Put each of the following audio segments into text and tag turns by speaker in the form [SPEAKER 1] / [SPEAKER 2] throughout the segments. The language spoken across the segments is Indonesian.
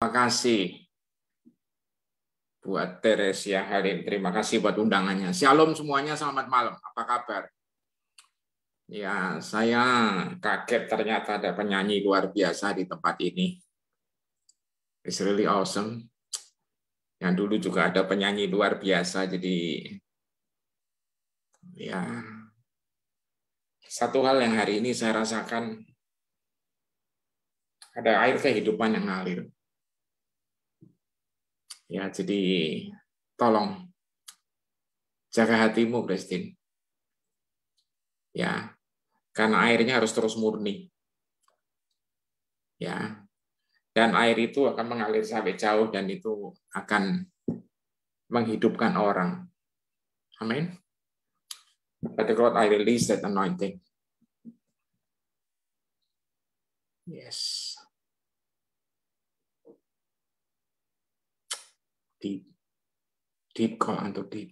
[SPEAKER 1] Terima kasih buat Teresia Halim. Terima kasih buat undangannya. Shalom semuanya, selamat malam. Apa kabar? Ya, saya kaget ternyata ada penyanyi luar biasa di tempat ini. It's really awesome. Yang dulu juga ada penyanyi luar biasa, jadi ya satu hal yang hari ini saya rasakan, ada air kehidupan yang ngalir. Ya, jadi tolong jaga hatimu, Christine. Ya, karena airnya harus terus murni. Ya. Dan air itu akan mengalir sampai jauh dan itu akan menghidupkan orang. Amin. But God, I release that anointing. Yes. Deep call unto deep.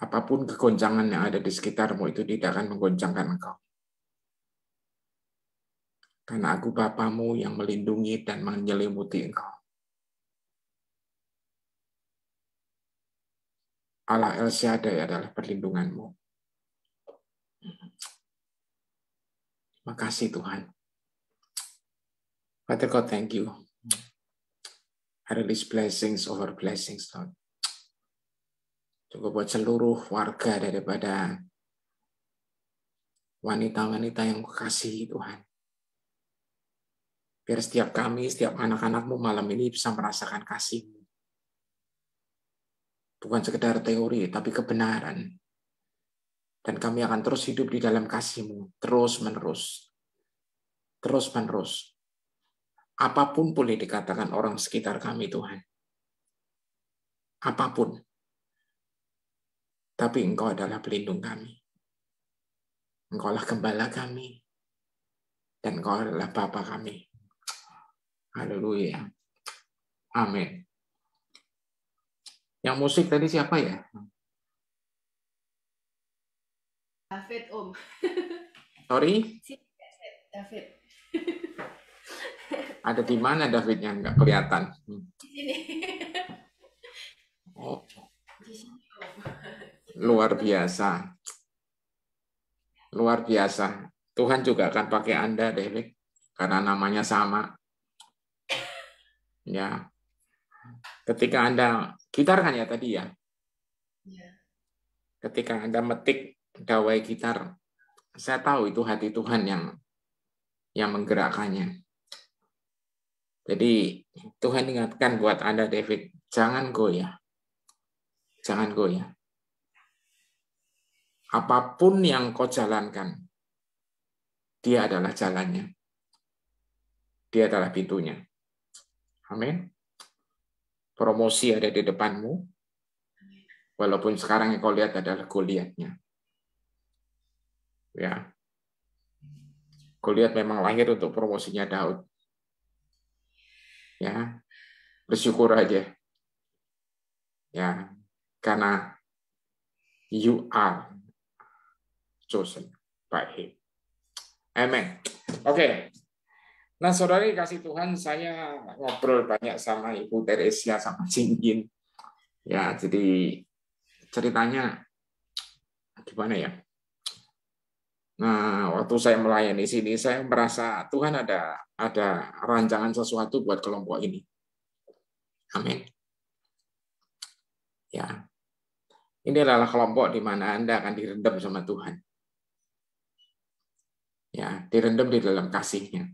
[SPEAKER 1] Apapun kegoncangan yang ada di sekitarmu itu tidak akan menggoncangkan engkau. Karena aku Bapamu yang melindungi dan menyelimuti engkau. Allah El Shaddai adalah perlindunganmu. Terima kasih Tuhan. Father God, thank you. I release blessings over blessings, Lord. Juga buat seluruh warga daripada wanita-wanita yang kukasihi Tuhan. Biar setiap kami, setiap anak-anakmu malam ini bisa merasakan kasih-Mu. Bukan sekedar teori, tapi kebenaran. Dan kami akan terus hidup di dalam kasih-Mu, terus-menerus. Terus-menerus. Apapun boleh dikatakan orang sekitar kami, Tuhan. Apapun. Tapi Engkau adalah pelindung kami. Engkau adalah gembala kami. Dan Engkau adalah Bapa kami. Haleluya. Amin. Yang musik tadi siapa ya?
[SPEAKER 2] David, Om.
[SPEAKER 1] Sorry?
[SPEAKER 2] David.
[SPEAKER 1] Ada di mana Davidnya? Nggak kelihatan.
[SPEAKER 2] Di sini.
[SPEAKER 1] Oh.
[SPEAKER 2] Di sini, Om.
[SPEAKER 1] Luar biasa. Luar biasa. Tuhan juga akan pakai Anda, David. Karena namanya sama. Ya. Ketika Anda, gitar kan ya tadi ya?
[SPEAKER 2] Ya.
[SPEAKER 1] Ketika Anda metik dawai gitar, saya tahu itu hati Tuhan yang menggerakkannya. Jadi Tuhan ingatkan buat Anda, David, jangan goyah. Jangan goyah. Apapun yang kau jalankan, dia adalah jalannya. Dia adalah pintunya. Amin. Promosi ada di depanmu. Walaupun sekarang yang kau lihat adalah Goliatnya. Ya. Goliat memang lahir untuk promosinya Daud. Ya. Bersyukur aja. Ya. Karena you are chosen by him. Amen. Oke. Nah, saudara kasih Tuhan, saya ngobrol banyak sama Ibu Teresia, sama Jingjin. Ya, jadi ceritanya gimana ya? Nah, waktu saya melayani sini, saya merasa Tuhan ada rancangan sesuatu buat kelompok ini. Amin. Ya, ini adalah kelompok di mana Anda akan direndam sama Tuhan. Ya, direndam di dalam kasih-Nya.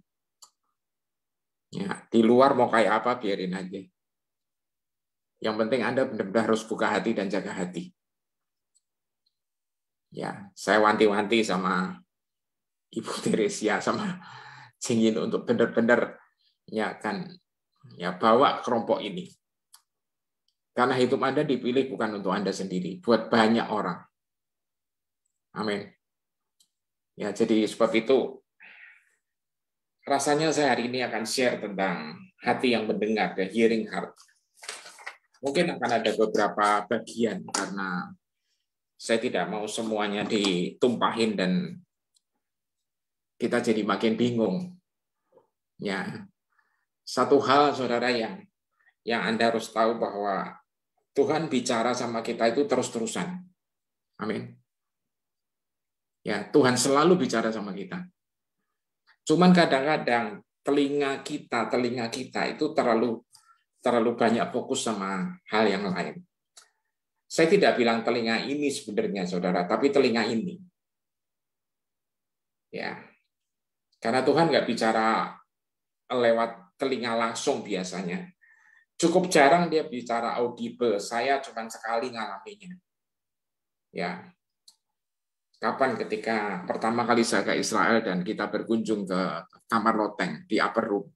[SPEAKER 1] Ya, di luar mau kayak apa biarin aja. Yang penting Anda benar-benar harus buka hati dan jaga hati. Ya, saya wanti-wanti sama Ibu Teresia sama Jingjin untuk benar-benar ya kan ya bawa kelompok ini. Karena hidup Anda dipilih bukan untuk Anda sendiri, buat banyak orang. Amin. Ya, jadi sebab itu rasanya saya hari ini akan share tentang hati yang mendengar, the hearing heart. Mungkin akan ada beberapa bagian karena saya tidak mau semuanya ditumpahin dan kita jadi makin bingung. Ya, satu hal saudara yang Anda harus tahu bahwa Tuhan bicara sama kita itu terus-terusan. Amin. Ya, Tuhan selalu bicara sama kita. Cuman kadang-kadang telinga kita itu terlalu banyak fokus sama hal yang lain. Saya tidak bilang telinga ini sebenarnya saudara, tapi telinga ini. Ya, karena Tuhan nggak bicara lewat telinga langsung biasanya. Cukup jarang dia bicara audible. Saya cuma sekali ngalaminya. Ya, kapan ketika pertama kali saya ke Israel dan kita berkunjung ke kamar loteng di upper room.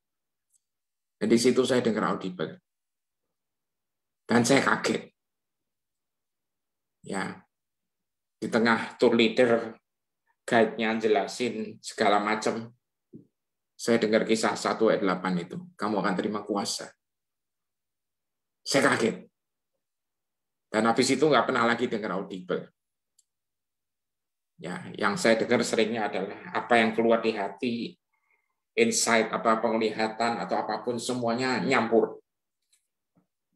[SPEAKER 1] Dan di situ saya dengar audible. Dan saya kaget. Ya, di tengah tour leader guide-nya jelasin segala macam. Saya dengar kisah 1 ayat 8 itu. Kamu akan terima kuasa. Saya kaget. Dan habis itu nggak pernah lagi dengar audible. Ya, yang saya dengar seringnya adalah apa yang keluar di hati, insight, apa penglihatan atau apapun semuanya nyampur.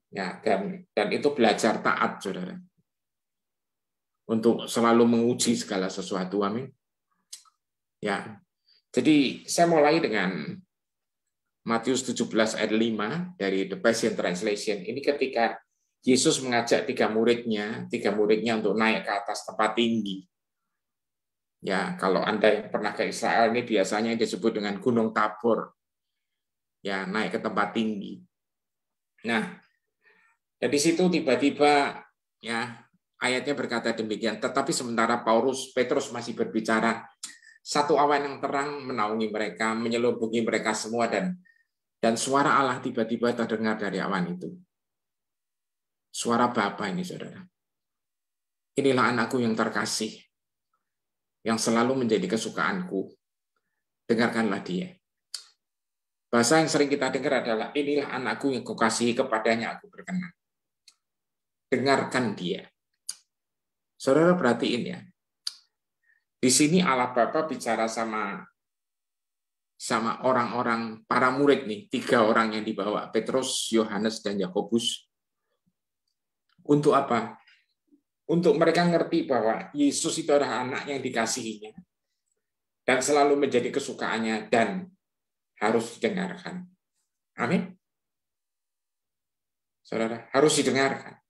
[SPEAKER 1] Ya, dan itu belajar taat, saudara. Untuk selalu menguji segala sesuatu, amin. Ya, jadi saya mulai dengan Matius 17 ayat 5 dari The Passion Translation. Ini ketika Yesus mengajak tiga muridnya untuk naik ke atas tempat tinggi. Ya, kalau Anda yang pernah ke Israel ini biasanya disebut dengan Gunung Tabor. Ya, naik ke tempat tinggi. Nah, dari situ tiba-tiba ya ayatnya berkata demikian. Tetapi sementara Petrus masih berbicara, satu awan yang terang menaungi mereka, menyelubungi mereka semua dan suara Allah tiba-tiba terdengar dari awan itu. Suara Bapa ini, saudara. Inilah anakku yang terkasih, yang selalu menjadi kesukaanku. Dengarkanlah dia. Bahasa yang sering kita dengar adalah, inilah anakku yang kukasihi, kepadanya aku berkenan. Dengarkan dia. Saudara perhatiin ya. Di sini Allah Bapa bicara sama orang-orang, para murid nih, 3 orang yang dibawa, Petrus, Yohanes, dan Yakobus. Untuk apa? Untuk mereka ngerti bahwa Yesus itu adalah anak yang dikasihinya dan selalu menjadi kesukaannya dan harus didengarkan. Amin. Saudara, harus didengarkan.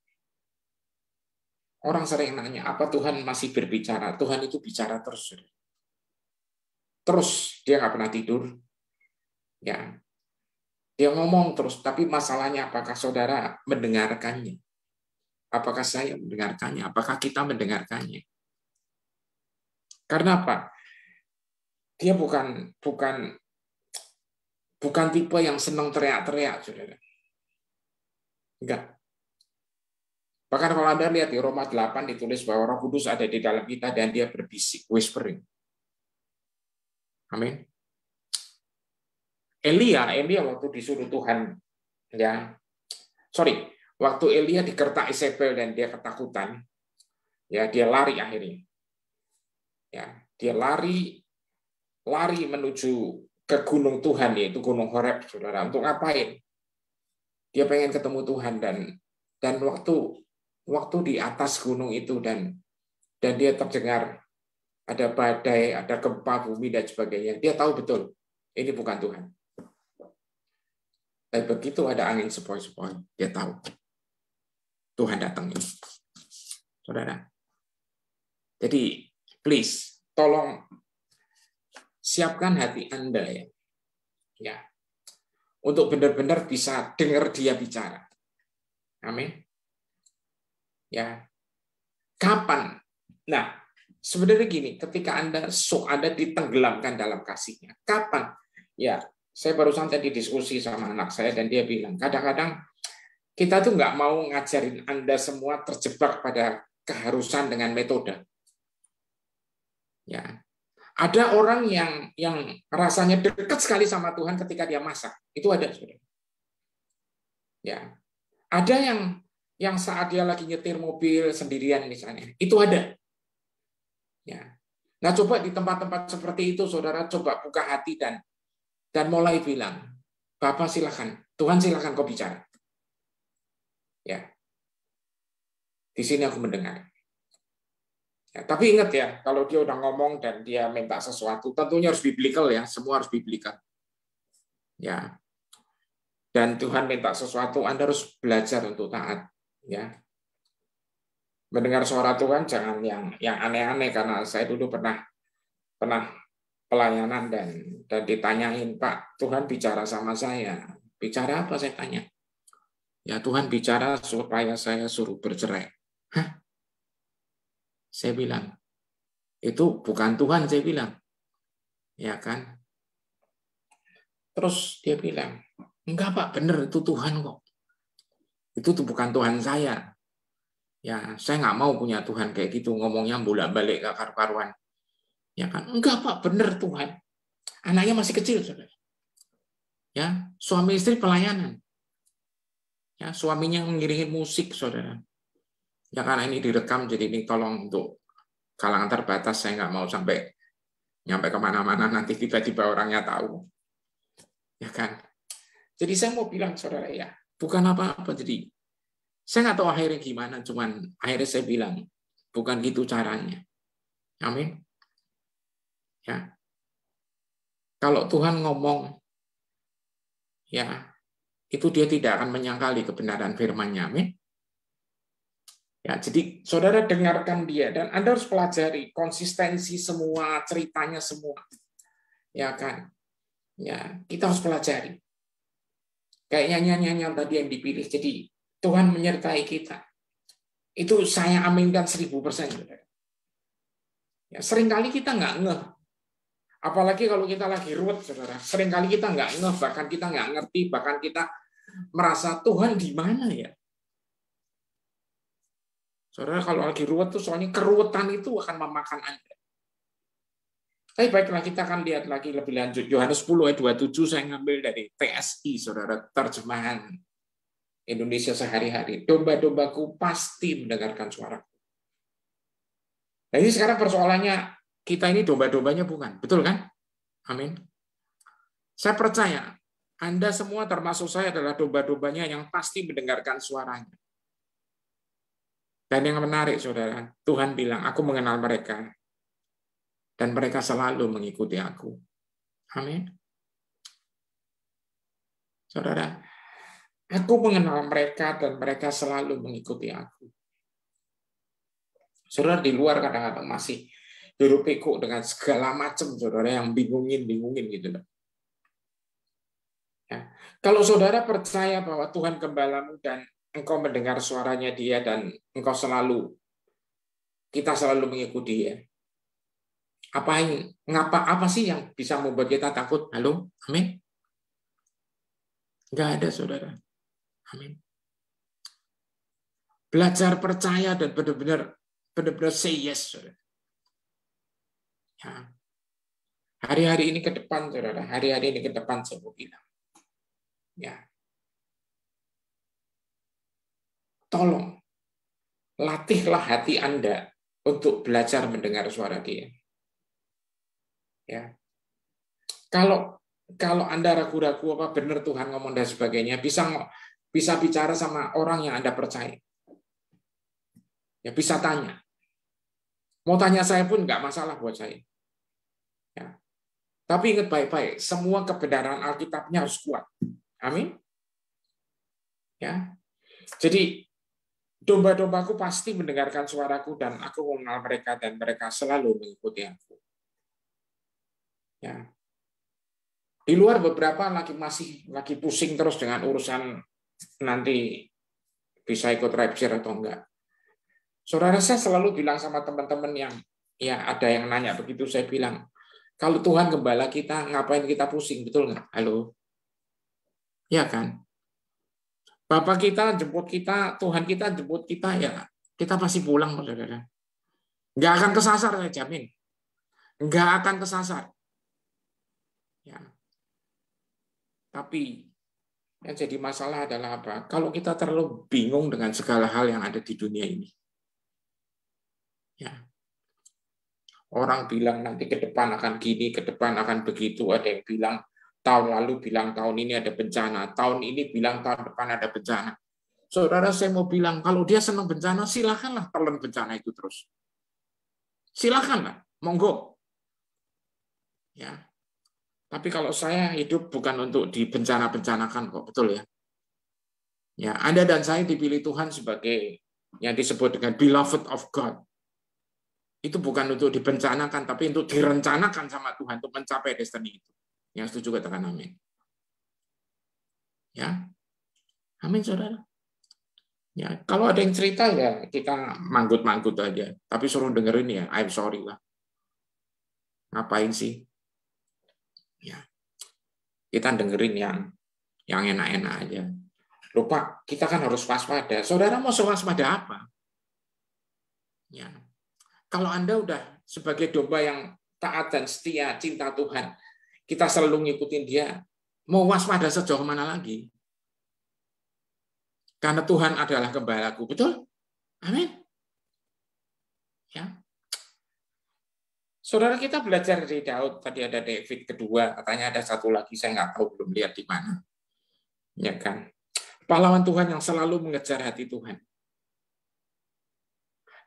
[SPEAKER 1] Orang sering nanya, apa Tuhan masih berbicara? Tuhan itu bicara terus. Saudara. Terus, dia nggak pernah tidur. Ya, dia ngomong terus, tapi masalahnya apakah saudara mendengarkannya? Apakah saya mendengarkannya? Apakah kita mendengarkannya? Karena apa? Dia bukan tipe yang senang teriak-teriak, saudara. Enggak. Bahkan kalau Anda lihat di Roma 8 ditulis bahwa Roh Kudus ada di dalam kita dan dia berbisik, whispering. Amin. Elia waktu disuruh Tuhan, waktu Elia digertak Isabel dan dia ketakutan, ya dia lari akhirnya. Ya, dia lari menuju ke gunung Tuhan, yaitu Gunung Horeb, saudara. Untuk ngapain? Dia pengen ketemu Tuhan dan waktu di atas gunung itu dan dia terdengar ada badai, ada gempa bumi dan sebagainya. Dia tahu betul ini bukan Tuhan. Dan begitu ada angin sepoi-sepoi, dia tahu Tuhan datang ini. Saudara. Jadi, please, tolong siapkan hati Anda ya. Untuk benar-benar bisa dengar dia bicara. Amin. Ya. Kapan? Nah, sebenarnya gini, ketika Anda ditenggelamkan dalam kasihnya, kapan? Ya, saya barusan tadi diskusi sama anak saya dan dia bilang, kadang-kadang kita tuh nggak mau ngajarin Anda semua terjebak pada keharusan dengan metode. Ya. Ada orang yang rasanya dekat sekali sama Tuhan ketika dia masak. Itu ada, saudara. Ya. Ada yang saat dia lagi nyetir mobil sendirian misalnya. Itu ada. Ya. Nah, coba di tempat-tempat seperti itu, saudara coba buka hati dan mulai bilang, Bapak silakan, Tuhan silakan kau bicara. Ya, di sini aku mendengar. Ya, tapi ingat ya, kalau dia udah ngomong dan dia minta sesuatu, tentunya harus biblical ya, semua harus biblical. Ya, dan Tuhan minta sesuatu, Anda harus belajar untuk taat. Ya, mendengar suara Tuhan jangan yang aneh-aneh, karena saya dulu pernah pelayanan dan ditanyain, Pak, Tuhan bicara sama saya. Bicara apa, saya tanya. Ya, Tuhan bicara supaya saya suruh bercerai. Hah? Saya bilang, itu bukan Tuhan, saya bilang. Ya kan? Terus dia bilang, enggak Pak, benar itu Tuhan kok. Itu tuh bukan Tuhan saya. Ya, saya nggak mau punya Tuhan kayak gitu, ngomongnya bolak-balik gak karu-karuan. Ya kan? Enggak Pak, benar Tuhan. Anaknya masih kecil, saudara. Ya, suami istri pelayanan. Ya, suaminya mengiringi musik, saudara. Ya, karena ini direkam, jadi ini tolong untuk kalangan terbatas, saya nggak mau sampai nyampe kemana-mana, nanti tiba-tiba orangnya tahu. Ya kan? Jadi saya mau bilang, saudara, ya, bukan apa-apa. Jadi saya nggak tahu akhirnya gimana, cuman akhirnya saya bilang, bukan gitu caranya. Amin. Ya, kalau Tuhan ngomong, ya, itu dia tidak akan menyangkali kebenaran firman-Nya. Amin. Ya, jadi saudara dengarkan dia dan Anda harus pelajari konsistensi semua ceritanya semua. Ya kan? Ya, kita harus pelajari. Kayak nyanyian-nyanyian tadi yang dipilih. Jadi Tuhan menyertai kita. Itu saya aminkan 1000%. Ya, seringkali kita nggak ngeh. Apalagi kalau kita lagi ruwet, saudara. Seringkali kita nggak ngeh, bahkan kita nggak ngerti, bahkan kita merasa Tuhan di mana ya? Saudara, kalau lagi ruwet tuh soalnya keruwetan itu akan memakan Anda. Tapi baiklah, kita akan lihat lagi lebih lanjut. Yohanes 10 ayat 27 saya ngambil dari TSI, saudara, terjemahan Indonesia sehari-hari. Domba-dombaku pasti mendengarkan suaraku. Nah, ini sekarang persoalannya, kita ini domba-dombanya bukan. Betul kan? Amin. Saya percaya, Anda semua termasuk saya adalah domba-dombanya yang pasti mendengarkan suaranya. Dan yang menarik, saudara, Tuhan bilang, aku mengenal mereka. Dan mereka selalu mengikuti aku. Amin. Saudara, aku mengenal mereka dan mereka selalu mengikuti aku. Saudara, di luar kadang-kadang masih hirup pikuk dengan segala macam, saudara, yang bingungin gitu loh. Ya. Kalau saudara percaya bahwa Tuhan gembalamu dan engkau mendengar suaranya dia dan kita selalu mengikuti dia. Apa sih yang bisa membuat kita takut? Halo? Amin? Enggak ada, saudara. Amin. Belajar percaya dan benar-benar say yes, saudara. Ya. Hari-hari ini ke depan, saudara. Hari-hari ini ke depan saya mau bilang. Ya. Tolong latihlah hati Anda untuk belajar mendengar suara dia. Ya. Kalau Anda ragu-ragu apa benar Tuhan ngomong dan sebagainya, bisa bicara sama orang yang Anda percaya. Ya, bisa tanya. Mau tanya saya pun nggak masalah buat saya. Ya. Tapi ingat baik-baik, semua kebenaran Alkitabnya harus kuat. Amin. Ya. Jadi domba-dombaku pasti mendengarkan suaraku dan aku mengenal mereka dan mereka selalu mengikuti aku. Ya. Di luar beberapa masih pusing terus dengan urusan nanti bisa ikut rapture atau enggak. Saudara, saya selalu bilang sama teman-teman yang ya ada yang nanya begitu, saya bilang, kalau Tuhan gembala kita, ngapain kita pusing, betul nggak? Halo? Ya kan? Bapak kita jemput kita, Tuhan kita jemput kita, ya kita pasti pulang, saudara. Nggak akan kesasar, saya jamin. Nggak akan kesasar. Ya. Tapi yang jadi masalah adalah apa? Kalau kita terlalu bingung dengan segala hal yang ada di dunia ini. Ya. Orang bilang nanti ke depan akan gini, ke depan akan begitu. Ada yang bilang tahun lalu bilang tahun ini ada bencana, tahun ini bilang tahun depan ada bencana. Saudara, saya mau bilang, kalau dia senang bencana, silakanlah telan bencana itu terus. Silakanlah, monggo. Ya. Tapi kalau saya hidup bukan untuk dibencana-bencanakan kok, betul ya? Ya, Anda dan saya dipilih Tuhan sebagai yang disebut dengan beloved of God. Itu bukan untuk dibencanakan, tapi untuk direncanakan sama Tuhan untuk mencapai destiny itu. Yang setuju katakan amin. Ya, amin saudara. Ya, kalau ada yang cerita ya kita manggut-manggut aja. Tapi suruh dengerin ya, I'm sorry lah. Ngapain sih? Ya, kita dengerin yang enak-enak aja. Lupa, kita kan harus waspada. Saudara mau waspada apa? Ya, kalau Anda udah sebagai domba yang taat dan setia, cinta Tuhan, kita selalu ngikutin dia, mau waspada sejauh mana lagi? Karena Tuhan adalah gembalaku, betul? Amin. Ya. Saudara, kita belajar dari Daud, tadi ada David kedua, katanya ada satu lagi, saya nggak tahu, belum lihat di mana. Ya kan? Pahlawan Tuhan yang selalu mengejar hati Tuhan.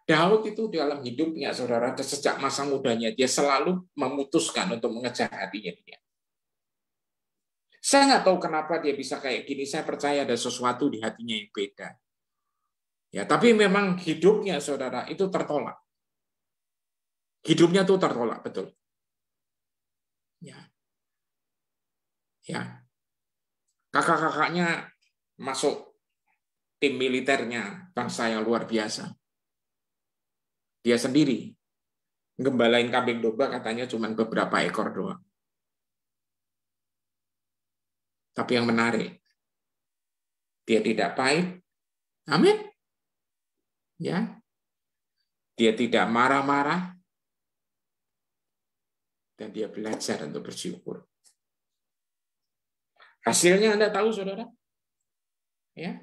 [SPEAKER 1] Daud itu dalam hidupnya, saudara, sejak masa mudanya, dia selalu memutuskan untuk mengejar hatinya dia. Saya nggak tahu kenapa dia bisa kayak gini, saya percaya ada sesuatu di hatinya yang beda. Ya, tapi memang hidupnya, saudara, itu tertolak. Hidupnya tuh tertolak, betul. Ya. Ya. Kakak-kakaknya masuk tim militernya bangsa yang luar biasa. Dia sendiri gembalain kambing domba katanya cuma beberapa ekor doang. Tapi yang menarik, dia tidak pahit. Amin. Ya. Dia tidak marah-marah. Dan dia belajar untuk bersyukur. Hasilnya Anda tahu, saudara? Ya.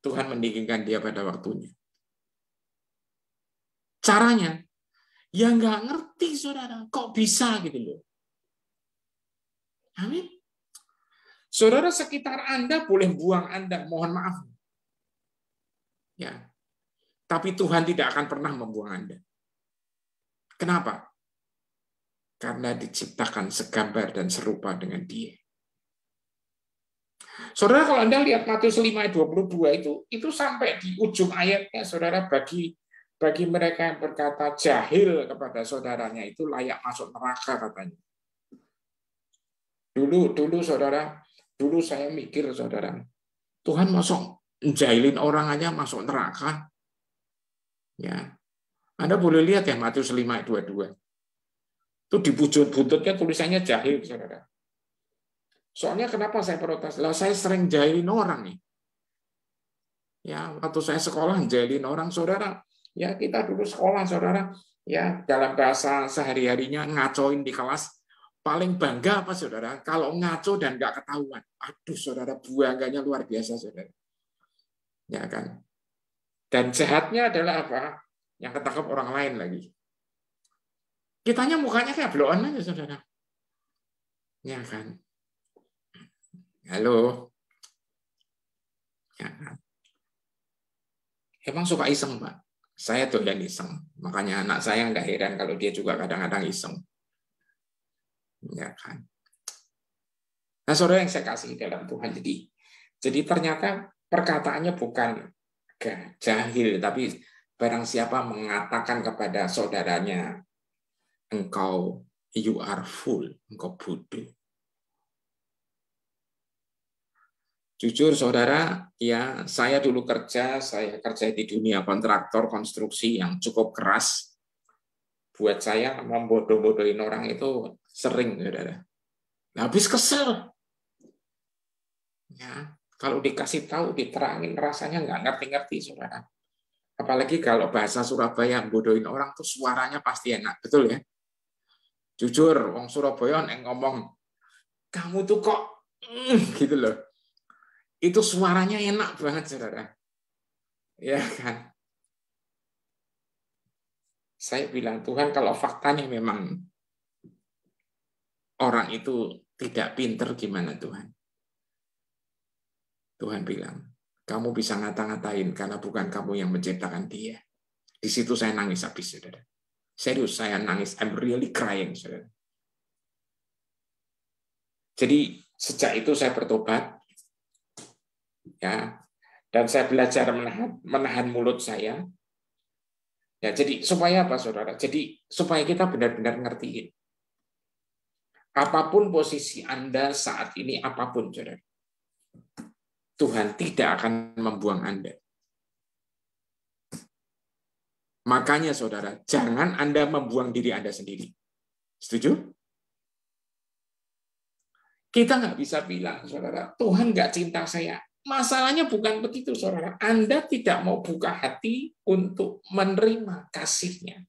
[SPEAKER 1] Tuhan meninggikan dia pada waktunya. Caranya, ya nggak ngerti, saudara. Kok bisa gitu loh. Amin. Saudara, sekitar Anda boleh buang Anda, mohon maaf. Ya. Tapi Tuhan tidak akan pernah membuang Anda. Kenapa? Karena diciptakan segambar dan serupa dengan Dia. Saudara, kalau Anda lihat Matius 5 ayat 22 itu sampai di ujung ayatnya, saudara, bagi mereka yang berkata jahil kepada saudaranya itu layak masuk neraka katanya. Dulu saudara, dulu saya mikir, saudara, Tuhan masuk jahilin orang aja masuk neraka. Ya. Anda boleh lihat ya Matius 5 ayat 22. Itu di buntutnya tulisannya jahil, saudara. Soalnya kenapa saya protes? Lah saya sering jahilin orang nih. Ya, waktu saya sekolah jahilin orang, saudara. Ya, kita dulu sekolah, saudara. Ya, dalam bahasa sehari-harinya ngacoin di kelas. Paling bangga apa, saudara? Kalau ngaco dan nggak ketahuan. Aduh, saudara, bangganya luar biasa, saudara. Ya kan? Dan jahatnya adalah apa? Yang ketangkep orang lain lagi. Kitanya mukanya kayak bloon aja, saudara. Ya kan? Halo. Ya kan? Emang suka iseng, Pak. Saya doyan iseng. Makanya anak saya nggak heran kalau dia juga kadang-kadang iseng. Ya kan? Nah, saudara yang saya kasih dalam Tuhan. Jadi ternyata perkataannya bukan jahil, tapi barang siapa mengatakan kepada saudaranya, engkau, you are full, engkau bodoh. Jujur saudara, ya saya dulu saya kerja di dunia kontraktor konstruksi yang cukup keras. Buat saya membodoh-bodohin orang itu sering, saudara. Habis kesel. Ya, kalau dikasih tahu, diterangin rasanya nggak ngerti-ngerti, saudara. Apalagi kalau bahasa Surabaya bodohin orang tuh suaranya pasti enak, betul ya? Jujur, wong Surabaya yang ngomong, kamu tuh kok gitu loh. Itu suaranya enak banget, saudara. Ya kan? Saya bilang, Tuhan kalau faktanya memang orang itu tidak pinter gimana Tuhan? Tuhan bilang, kamu bisa ngata-ngatain karena bukan kamu yang menciptakan dia. Di situ saya nangis habis, saudara. Serius, saya nangis. I'm really crying, saudara. Jadi sejak itu saya bertobat, ya, dan saya belajar menahan mulut saya. Ya, jadi supaya apa, saudara? Jadi supaya kita benar-benar ngertiin. Apapun posisi Anda saat ini, apapun, saudara, Tuhan tidak akan membuang Anda. Makanya, saudara, jangan Anda membuang diri Anda sendiri. Setuju? Kita nggak bisa bilang, saudara, Tuhan nggak cinta saya. Masalahnya bukan begitu, saudara. Anda tidak mau buka hati untuk menerima kasih-Nya.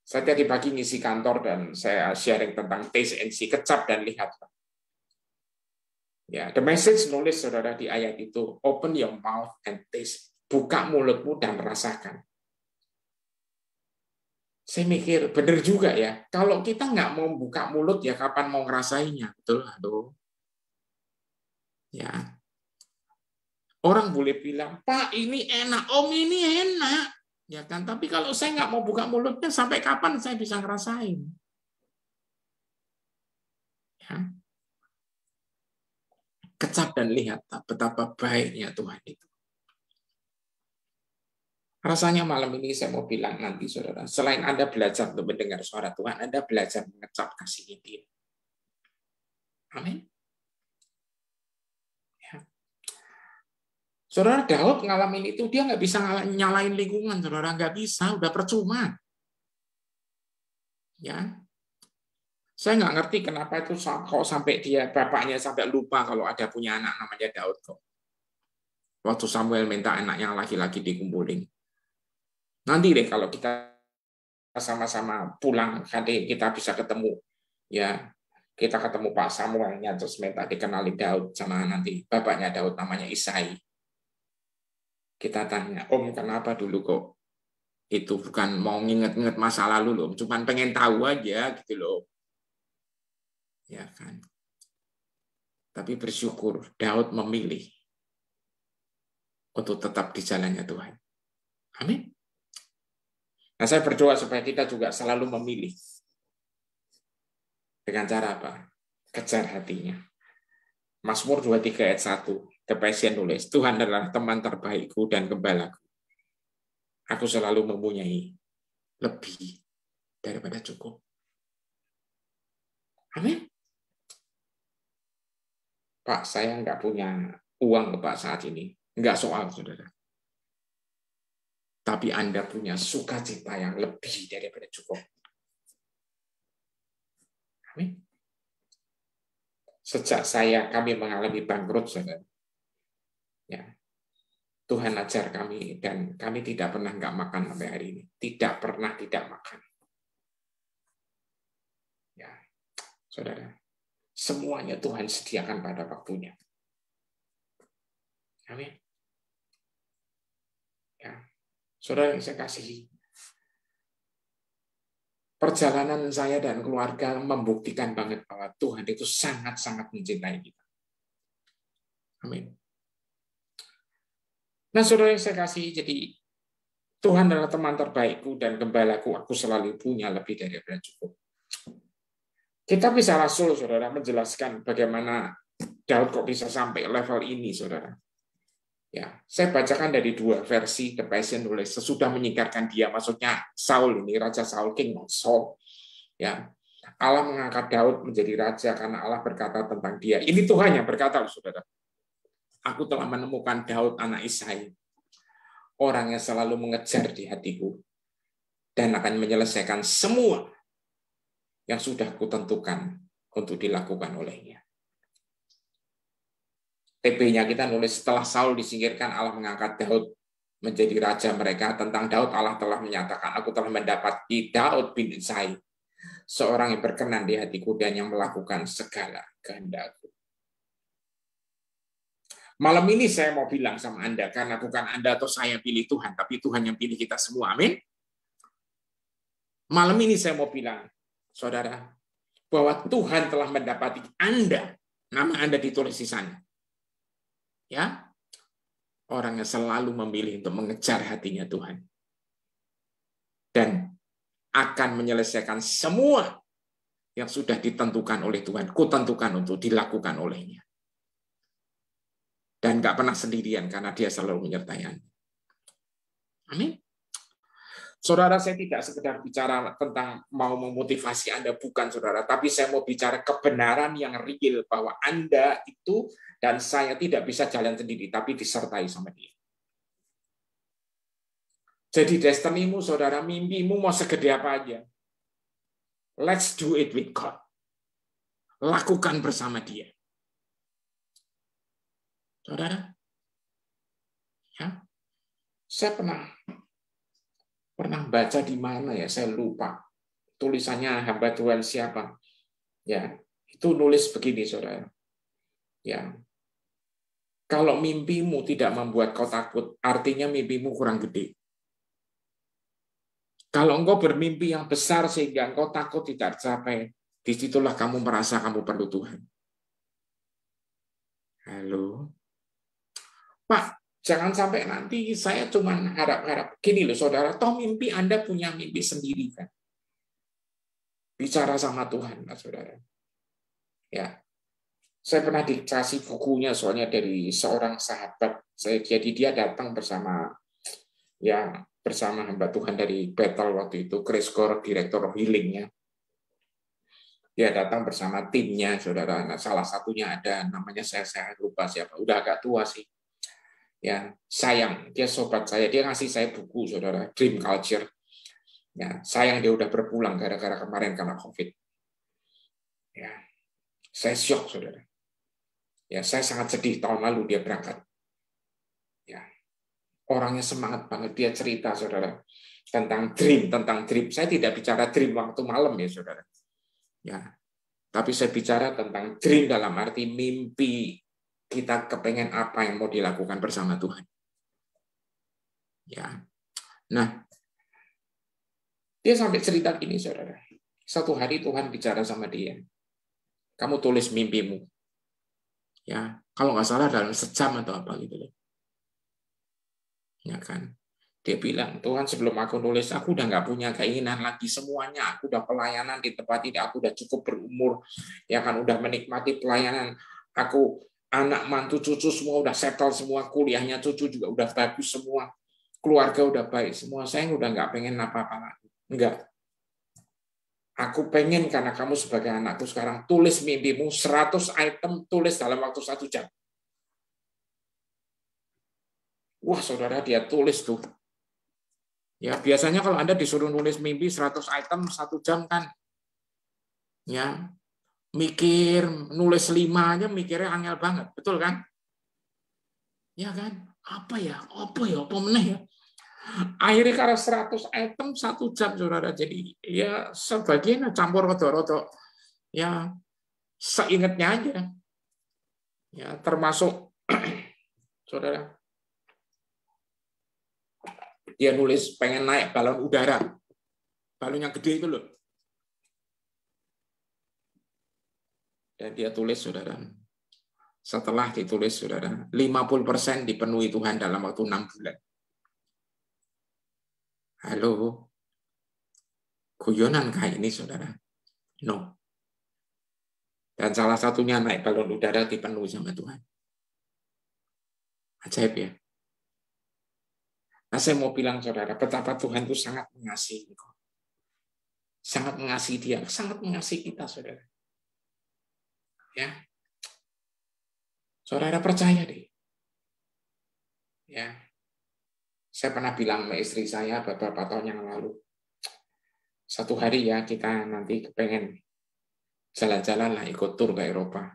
[SPEAKER 1] Saya tadi pagi ngisi kantor dan saya sharing tentang taste and see, kecap dan lihat. Ya, the message nulis, saudara, di ayat itu, open your mouth and taste. Buka mulutmu dan rasakan. Saya mikir, benar juga ya. Kalau kita nggak mau buka mulut, ya kapan mau ngerasainnya? Betul, aduh. Ya, orang boleh bilang, Pak ini enak, Om ini enak, ya kan? Tapi kalau saya nggak mau buka mulutnya, sampai kapan saya bisa ngerasain? Ya. Kecap dan lihat betapa baiknya Tuhan itu. Rasanya malam ini saya mau bilang nanti, saudara, selain Anda belajar untuk mendengar suara Tuhan, Anda belajar mengecap kasih Dia. Amin. Saudara, Daud ngalamin itu, dia nggak bisa nyalain lingkungan, saudara, nggak bisa, udah percuma. Ya, saya nggak ngerti kenapa itu kok sampai dia bapaknya sampai lupa kalau ada punya anak namanya Daud kok. Waktu Samuel minta anaknya laki-laki dikumpulin. Nanti deh kalau kita sama-sama pulang, nanti kita bisa ketemu, ya kita ketemu Pak Samuelnya terus minta dikenali Daud sama nanti bapaknya Daud namanya Isai. Kita tanya, Om kenapa dulu kok itu bukan mau nginget-nginget masa lalu loh, cuman pengen tahu aja gitu loh. Ya kan. Tapi bersyukur Daud memilih untuk tetap di jalannya Tuhan. Amin. Nah, saya berdoa supaya kita juga selalu memilih. Dengan cara apa? Kejar hatinya. Mazmur 23 ayat 1. The Passion nulis, Tuhan adalah teman terbaikku dan gembalaku. Aku selalu mempunyai lebih daripada cukup. Amin. Pak, saya nggak punya uang Pak saat ini. Nggak soal, saudara. Tapi Anda punya sukacita yang lebih daripada cukup. Amin. Sejak kami mengalami bangkrut, saudara. Ya, Tuhan ajar kami dan kami tidak pernah nggak makan sampai hari ini. Tidak pernah tidak makan. Ya, saudara. Semuanya Tuhan sediakan pada waktunya. Amin. Ya, saudara yang saya kasihi. Perjalanan saya dan keluarga membuktikan banget bahwa Tuhan itu sangat-sangat mencintai kita. Amin. Nah, saudara yang saya kasih, jadi Tuhan adalah teman terbaikku dan gembalaku, aku selalu punya lebih daripada cukup. Kita bisa rasul, saudara, menjelaskan bagaimana Daud kok bisa sampai level ini, saudara. Ya, saya bacakan dari dua versi The Passion nulis sesudah menyingkirkan dia, maksudnya Saul ini, Raja Saul, King Saul. Ya, Allah mengangkat Daud menjadi raja karena Allah berkata tentang dia. Ini Tuhan yang berkata, saudara. Aku telah menemukan Daud anak Isai, orang yang selalu mengejar di hatiku dan akan menyelesaikan semua yang sudah kutentukan untuk dilakukan olehnya. TP-nya kita nulis setelah Saul disingkirkan, Allah mengangkat Daud menjadi raja mereka. Tentang Daud, Allah telah menyatakan, aku telah mendapati Daud bin Isai, seorang yang berkenan di hatiku dan yang melakukan segala kehendakku. Malam ini saya mau bilang sama Anda, karena bukan Anda atau saya pilih Tuhan, tapi Tuhan yang pilih kita semua. Amin. Malam ini saya mau bilang, saudara, bahwa Tuhan telah mendapati Anda, nama Anda ditulis di sana. Ya, orang yang selalu memilih untuk mengejar hatinya Tuhan. Dan akan menyelesaikan semua yang sudah ditentukan oleh Tuhan, kutentukan untuk dilakukan olehnya. Dan nggak pernah sendirian karena dia selalu menyertai Anda. Amin. Saudara, saya tidak sekedar bicara tentang mau memotivasi Anda, bukan saudara, tapi saya mau bicara kebenaran yang real bahwa Anda itu dan saya tidak bisa jalan sendiri, tapi disertai sama Dia. Jadi destinimu, saudara, mimpimu mau segede apa aja. Let's do it with God. Lakukan bersama Dia. Saudara, ya, saya pernah baca di mana ya, saya lupa. Tulisannya hamba Tuhan siapa. Ya, itu nulis begini, saudara. Ya, kalau mimpimu tidak membuat kau takut, artinya mimpimu kurang gede. Kalau engkau bermimpi yang besar sehingga engkau takut tidak tercapai, disitulah kamu merasa kamu perlu Tuhan. Halo? Pak, jangan sampai nanti saya cuma harap-harap. Gini loh saudara, toh mimpi Anda punya mimpi sendiri kan? Bicara sama Tuhan, Pak saudara. Ya, saya pernah dikasih bukunya soalnya dari seorang sahabat. Jadi dia datang bersama hamba Tuhan dari Bethel waktu itu, Chris Gore, direktur healing-nya. Dia datang bersama timnya, saudara. Nah, salah satunya ada namanya saya lupa siapa. Udah agak tua sih. Ya, sayang, dia sobat saya, dia ngasih saya buku, saudara, Dream Culture. Ya, sayang dia udah berpulang gara-gara kemarin karena COVID. Ya, saya syok, saudara. Ya, saya sangat sedih tahun lalu dia berangkat. Ya, orangnya semangat banget, dia cerita, saudara, tentang dream. Saya tidak bicara dream waktu malam ya, saudara. Ya, tapi saya bicara tentang dream dalam arti mimpi kita kepengen apa yang mau dilakukan bersama Tuhan. Ya, nah, dia sampai cerita gini, saudara. Satu hari Tuhan bicara sama dia. Kamu tulis mimpimu. Ya, kalau nggak salah dalam sejam atau apa gitu. Ya kan? Dia bilang, Tuhan sebelum aku nulis, aku udah nggak punya keinginan lagi semuanya. Aku udah pelayanan di tempat ini, aku udah cukup berumur. Ya kan, udah menikmati pelayanan. Aku, anak, mantu, cucu semua udah settle semua. Kuliahnya cucu juga udah bagus semua. Keluarga udah baik semua. Saya udah nggak pengen apa-apa lagi. Enggak. Aku pengen karena kamu sebagai anakku sekarang, tulis mimpimu 100 item, tulis dalam waktu 1 jam. Wah, saudara, dia tulis tuh. Ya, biasanya kalau Anda disuruh nulis mimpi 100 item 1 jam kan, ya mikir, nulis 5 aja mikirnya angel banget, betul kan? Ya kan? Apa meneh ya? Akhirnya karena 100 item 1 jam, saudara. Jadi ya sebagian campur rodo-rodo, ya seingatnya aja. Ya termasuk, saudara, dia nulis pengen naik balon udara. Balon yang gede itu loh. Dan dia tulis, saudara. Setelah ditulis, saudara, 50% dipenuhi Tuhan dalam waktu 6 bulan. Halo? Guyonan kah ini, saudara? No. Dan salah satunya naik balon udara dipenuhi sama Tuhan. Ajaib ya. Nah, saya mau bilang, saudara, betapa Tuhan itu sangat mengasihi engkau. Sangat mengasihi dia, sangat mengasihi kita, saudara. Ya. Saudara percaya deh. Ya. Saya pernah bilang sama istri saya beberapa tahun yang lalu, satu hari ya kita nanti kepengen jalan-jalan lah, ikut tur ke Eropa.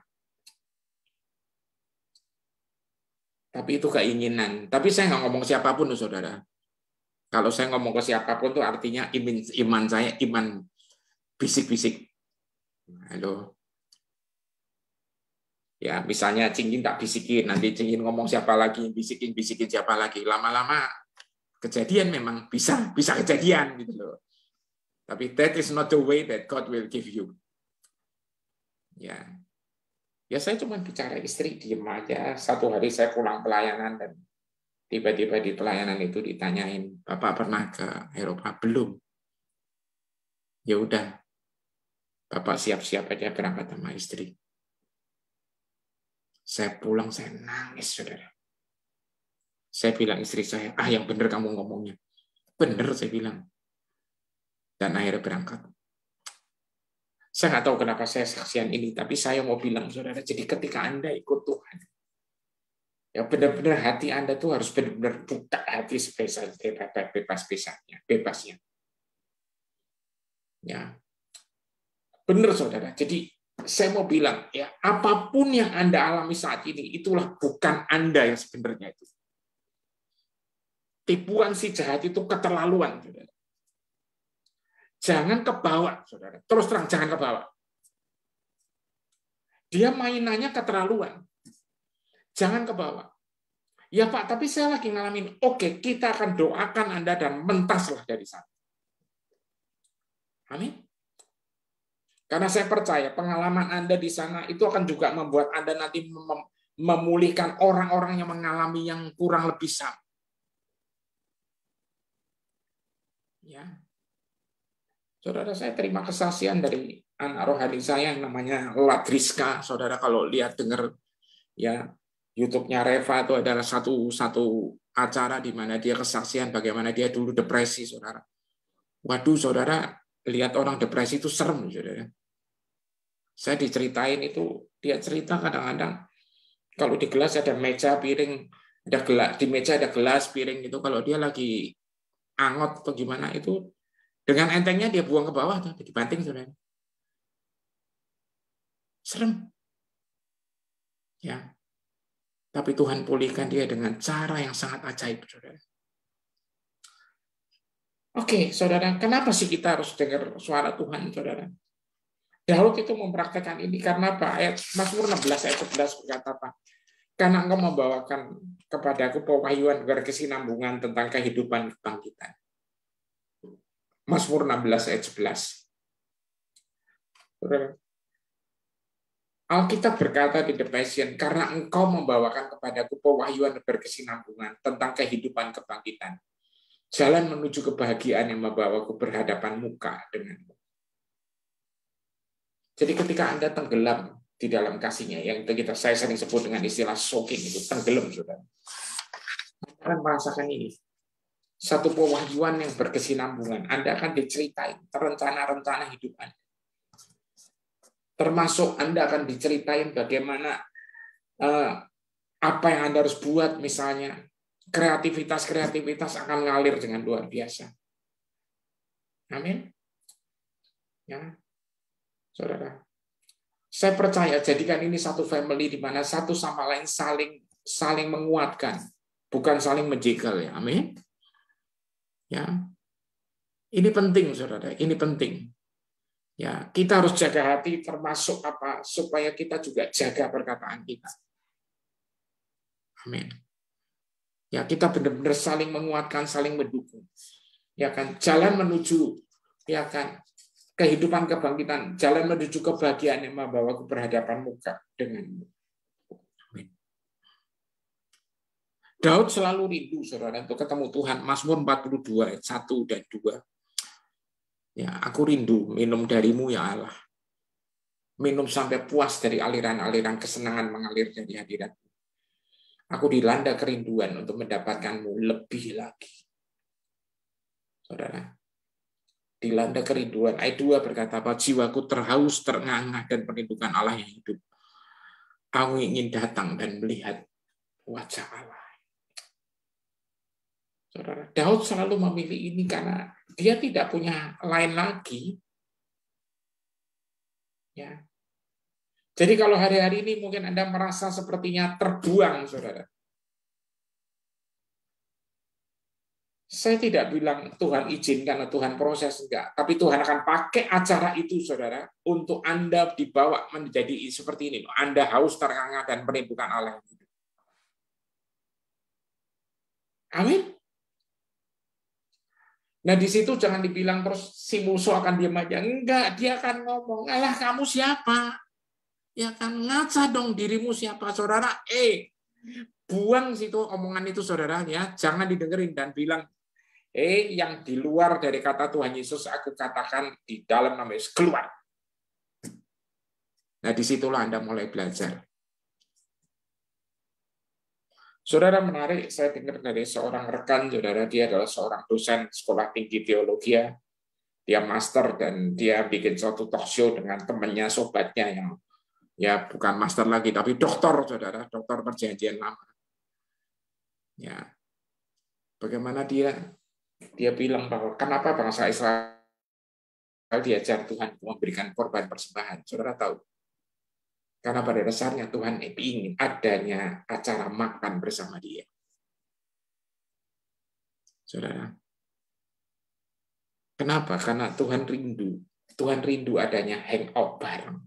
[SPEAKER 1] Tapi itu keinginan. Tapi saya nggak ngomong siapapun, saudara. Kalau saya ngomong ke siapapun itu artinya iman saya, iman bisik-bisik. Halo. Ya, misalnya Cingin tak bisikin, nanti Cingin ngomong siapa lagi, bisikin siapa lagi. Lama-lama kejadian memang bisa kejadian gitu loh. Tapi that is not the way that God will give you. Ya, ya saya cuma bicara istri diem aja. Satu hari saya pulang pelayanan dan tiba-tiba di pelayanan itu ditanyain, Bapak pernah ke Eropa? Belum. Ya udah, Bapak siap-siap aja berangkat sama istri. Saya pulang, saya nangis, saudara. Saya bilang istri saya, yang bener kamu ngomongnya. Bener, saya bilang. Dan akhirnya berangkat. Saya nggak tahu kenapa saya saksian ini, tapi saya mau bilang, saudara, jadi ketika Anda ikut Tuhan, ya benar-benar hati Anda tuh harus benar-benar buka hati bebasnya. Ya, benar, saudara. Jadi saya mau bilang, ya apapun yang Anda alami saat ini, itulah bukan Anda yang sebenarnya itu. Tipuan si jahat itu keterlaluan, saudara. Jangan kebawa, saudara. Terus terang, jangan kebawa. Dia mainannya keterlaluan. Jangan kebawa. Ya Pak, tapi saya lagi ngalamin. Oke, kita akan doakan Anda dan mentaslah dari sana. Amin. Karena saya percaya pengalaman Anda di sana itu akan juga membuat Anda nanti memulihkan orang-orang yang mengalami yang kurang lebih sama. Ya. Saudara, saya terima kesaksian dari anak rohani saya yang namanya Ladriska. Saudara kalau lihat dengar ya YouTube-nya Reva itu adalah satu acara di mana dia kesaksian bagaimana dia dulu depresi, saudara. Waduh, saudara, lihat orang depresi itu serem, saudara. Saya diceritain itu, dia cerita kadang-kadang kalau di gelas ada meja, piring, ada gelas, di meja ada gelas, piring itu kalau dia lagi angot atau gimana itu dengan entengnya dia buang ke bawah tuh, dibanting, saudara. Serem. Ya. Tapi Tuhan pulihkan dia dengan cara yang sangat ajaib, saudara. Oke, saudara, kenapa sih kita harus dengar suara Tuhan, saudara? Daud itu mempraktekkan ini karena apa? Mazmur 16 ayat 11 berkata apa? Karena engkau membawakan kepadaku pewahyuan berkesinambungan tentang kehidupan kebangkitan. Mazmur 16 ayat 11. Saudara, Alkitab berkata di The Passion, karena engkau membawakan kepadaku pewahyuan berkesinambungan tentang kehidupan kebangkitan. Jalan menuju kebahagiaan yang membawaku berhadapan muka denganmu. Jadi ketika Anda tenggelam di dalam kasihnya, yang saya sering sebut dengan istilah soaking, itu tenggelam, saudara. Anda akan merasakan ini. Satu pewahyuan yang berkesinambungan. Anda akan diceritain rencana-rencana hidup Anda. Termasuk Anda akan diceritain bagaimana apa yang Anda harus buat, misalnya kreativitas akan ngalir dengan luar biasa. Amin. Ya, saudara. Saya percaya jadikan ini satu family di mana satu sama lain saling menguatkan, bukan saling menjegal, ya. Amin. Ya. Ini penting, saudara. Ini penting. Ya, kita harus jaga hati termasuk apa? Supaya kita juga jaga perkataan kita. Amin. Ya, kita benar-benar saling menguatkan, saling mendukung. Ya kan, jalan menuju ya kan kehidupan kebangkitan, jalan menuju kebahagiaan yang membawa berhadapan muka denganmu. Amin. Daud selalu rindu, saudara, untuk ketemu Tuhan. Mazmur 42 ayat 1 dan 2. Ya, aku rindu minum darimu ya Allah. Minum sampai puas dari aliran-aliran kesenangan mengalir dari hadirat-Mu. Aku dilanda kerinduan untuk mendapatkan-Mu lebih lagi. Saudara, dilanda kerinduan. Ayat 2 berkata apa? Jiwaku terhaus, terengah-engah dan merindukan Allah yang hidup. Aku ingin datang dan melihat wajah Allah. Saudara, Daud selalu memilih ini karena dia tidak punya lain lagi. Ya. Jadi kalau hari-hari ini mungkin Anda merasa sepertinya terbuang, saudara. Saya tidak bilang Tuhan izinkan atau Tuhan proses, enggak. Tapi Tuhan akan pakai acara itu, saudara, untuk Anda dibawa menjadi seperti ini. Anda haus, terengah dan merindukan Allah. Amin. Nah, di situ jangan dibilang terus si musuh akan diam aja. Enggak, dia akan ngomong, "Alah, kamu siapa?" Ya kan, ngaca dong dirimu siapa, saudara. Buang situ omongan itu, saudara, ya. Jangan didengerin dan bilang, yang di luar dari kata Tuhan Yesus aku katakan di dalam nama Yesus keluar. Nah, disitulah Anda mulai belajar. Saudara, menarik, saya dengar dari seorang rekan, saudara, dia adalah seorang dosen sekolah tinggi teologi, dia master dan dia bikin suatu talk show dengan temannya, sobatnya yang ya bukan master lagi, tapi doktor, saudara, doktor perjanjian lama. Ya, bagaimana dia bilang bahwa kenapa bangsa Israel diajar Tuhan memberikan korban persembahan. Saudara tahu? Karena pada dasarnya Tuhan ingin adanya acara makan bersama dia. Saudara. Kenapa? Karena Tuhan rindu. Tuhan rindu adanya hangout bareng.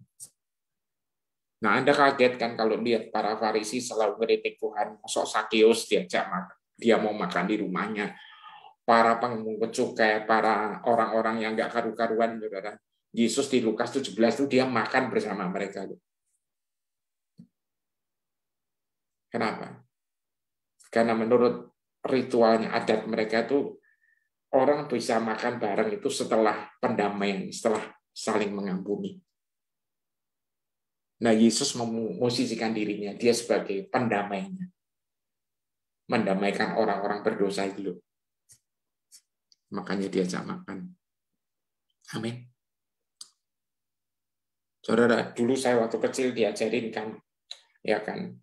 [SPEAKER 1] Nah, Anda kaget kan kalau lihat para Farisi selalu mengkritik Tuhan, masuk Sakeus diajak makan. Dia mau makan di rumahnya. Para pengungut cukai, para orang-orang yang nggak karu-karuan, saudara. Yesus di Lukas 17 itu dia makan bersama mereka. Kenapa? Karena menurut ritualnya, adat mereka itu orang bisa makan bareng itu setelah pendamaian, setelah saling mengampuni. Nah, Yesus memosisikan dirinya, dia sebagai pendamainya. Mendamaikan orang-orang berdosa itu. Makanya diajak makan. Amin. Saudara, dulu saya waktu kecil diajarin kan, ya kan,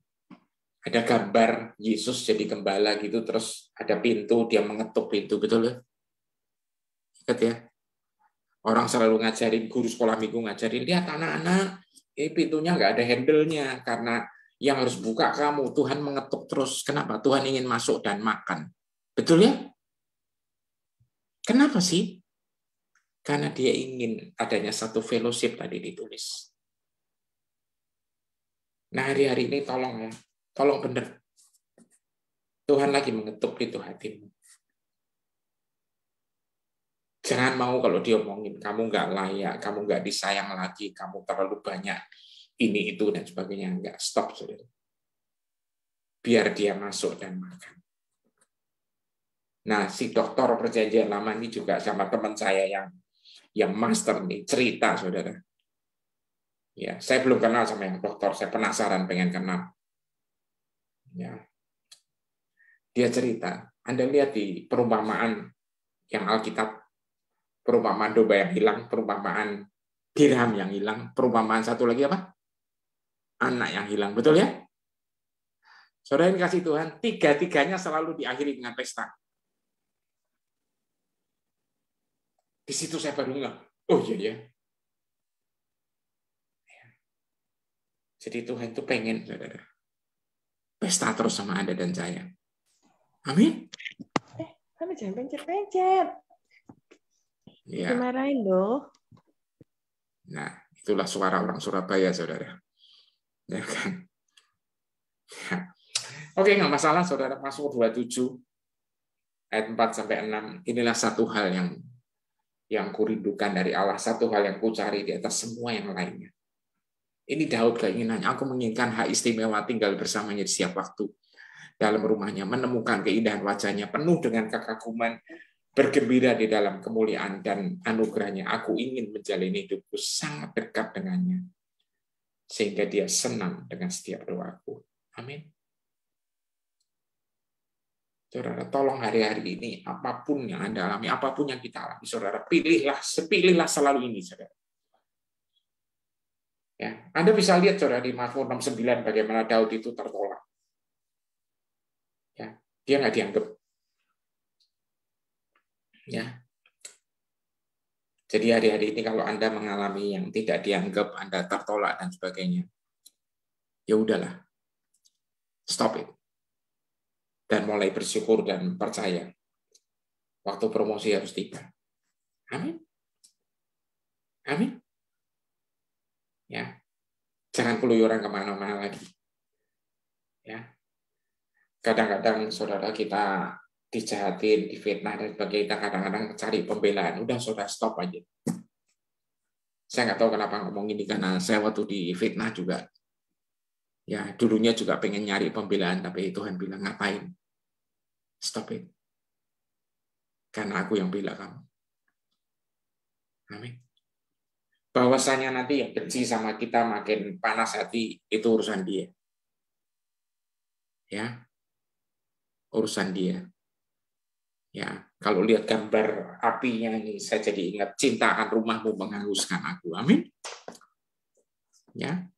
[SPEAKER 1] ada gambar Yesus jadi gembala gitu, terus ada pintu, dia mengetuk pintu, betul ya? Ingat ya? Orang selalu ngajarin, guru sekolah minggu ngajarin, lihat anak-anak, pintunya nggak ada handle-nya, karena yang harus buka kamu, Tuhan mengetuk terus. Kenapa? Tuhan ingin masuk dan makan. Betul ya? Kenapa sih? Karena dia ingin adanya satu fellowship tadi ditulis. Nah, hari-hari ini tolong ya, tolong benar. Tuhan lagi mengetuk pintu hatimu. Jangan mau kalau diomongin, kamu nggak layak, kamu nggak disayang lagi, kamu terlalu banyak ini, itu, dan sebagainya. Nggak, stop, saudara. Biar dia masuk dan makan. Nah, si dokter perjanjian lama ini juga sama teman saya yang master nih, cerita, saudara. Ya, saya belum kenal sama yang dokter, saya penasaran pengen kenal. Ya. Dia cerita, Anda lihat di perumpamaan yang Alkitab, perumpamaan domba yang hilang, perumpamaan dirham yang hilang, perumpamaan satu lagi apa? Anak yang hilang, betul ya? Saudara yang kasih Tuhan, tiga-tiganya selalu diakhiri dengan pesta. Di situ saya baru nggak, oh iya ya. Jadi Tuhan itu pengen, saudara, pesta terus sama Anda dan saya. Amin.
[SPEAKER 3] Kamu jangan pencet-pencet.
[SPEAKER 1] Ya.
[SPEAKER 3] Dimarahin loh.
[SPEAKER 1] Nah, itulah suara orang Surabaya, saudara. Ya kan? Ya. Oke, nggak masalah, saudara. Masuk 27 ayat 4-6. Inilah satu hal yang kurindukan dari Allah, satu hal yang kucari di atas semua yang lainnya. Ini Daud keinginannya, aku menginginkan hak istimewa tinggal bersamanya di setiap waktu dalam rumahnya, menemukan keindahan wajahnya penuh dengan kekaguman, bergembira di dalam kemuliaan dan anugerahnya. Aku ingin menjalani hidupku sangat dekat dengannya, sehingga dia senang dengan setiap doaku. Amin. Saudara, tolong hari-hari ini, apapun yang Anda alami, apapun yang kita alami, saudara, pilihlah selalu ini, saudara. Ya, Anda bisa lihat, saudara, di Mazmur 69, bagaimana Daud itu tertolak. Ya, dia nggak dianggap. Ya. Jadi hari-hari ini kalau Anda mengalami yang tidak dianggap, Anda tertolak dan sebagainya, ya udahlah, stop it. Dan mulai bersyukur dan percaya waktu promosi harus tiba. Amin. Amin. Ya, jangan keluyuran kemana-mana lagi. Ya, kadang-kadang saudara kita dijahatin, difitnah dan sebagainya, kita kadang-kadang cari pembelaan. Udah saudara stop aja. Saya nggak tahu kenapa ngomong ini karena saya waktu difitnah juga. Ya, dulunya juga pengen nyari pembelaan, tapi Tuhan bilang ngapain? Stop it. Karena aku yang bela kamu. Amin. Bahwasanya nanti yang benci sama kita makin panas hati, itu urusan dia. Ya, urusan dia. Ya, kalau lihat gambar apinya ini, saya jadi ingat cinta akan rumahmu menghanguskan aku. Amin. Ya,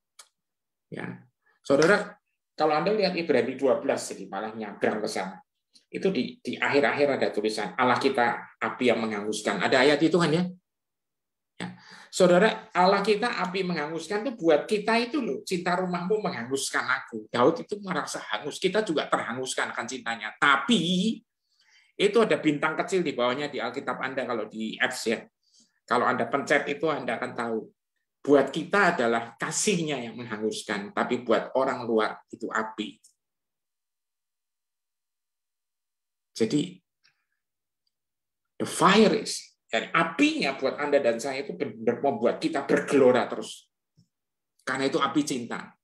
[SPEAKER 1] ya, saudara, kalau Anda lihat Ibrani 12, jadi malah nyabrang ke sana. Itu di akhir-akhir ada tulisan Allah kita api yang menghanguskan. Ada ayat itu kan ya? Ya. Saudara, Allah kita api menghanguskan itu buat kita itu loh, cinta rumahmu menghanguskan aku. Daud itu merasa hangus, kita juga terhanguskan akan cintanya. Tapi itu ada bintang kecil di bawahnya di Alkitab Anda kalau di apps ya. Kalau Anda pencet itu Anda akan tahu. Buat kita adalah kasihnya yang menghanguskan, tapi buat orang luar itu api. Jadi the fire is, dan apinya buat Anda dan saya itu benar-benar membuat kita bergelora terus. Karena itu api cinta.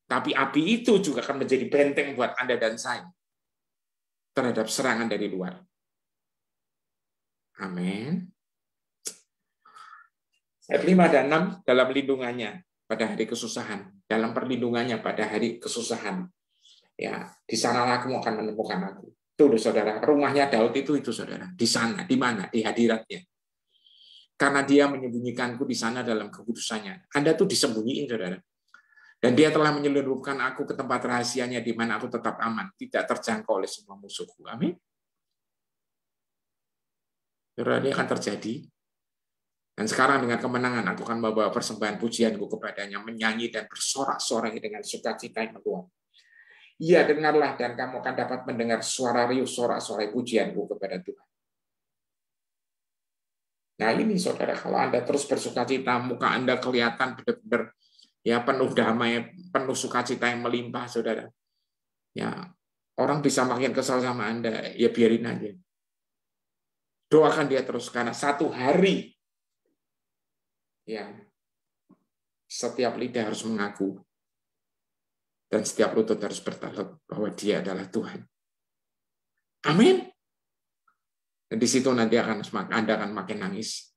[SPEAKER 1] Tapi api itu juga akan menjadi benteng buat Anda dan saya terhadap serangan dari luar. Amin. Ayat 5 dan 6, dalam lindungannya pada hari kesusahan, dalam perlindungannya pada hari kesusahan. Ya, di sanalah kamu akan menemukan aku. Tuh, saudara, rumahnya Daud itu saudara, di sana, di mana? Di hadiratnya. Karena dia menyembunyikanku di sana dalam kekudusannya. Anda tuh disembunyiin, saudara. Dan dia telah menyelundupkan aku ke tempat rahasianya di mana aku tetap aman, tidak terjangkau oleh semua musuhku. Amin. Saudara, ini akan terjadi. Dan sekarang dengan kemenangan aku akan membawa persembahan pujianku kepadanya, menyanyi dan bersorak-sorai dengan sukacita yang meluap. Ya, dengarlah dan kamu akan dapat mendengar suara riuh sorak-sorai pujianku kepada Tuhan. Nah ini saudara, kalau Anda terus bersukacita, muka Anda kelihatan benar-benar ya penuh damai, penuh sukacita yang melimpah, saudara. Ya, orang bisa makin kesal sama Anda, ya biarin aja. Doakan dia terus, karena satu hari ya setiap lidah harus mengaku. Dan setiap lutut harus bertaut bahwa dia adalah Tuhan. Amin. Dan di situ nanti Anda akan makin nangis.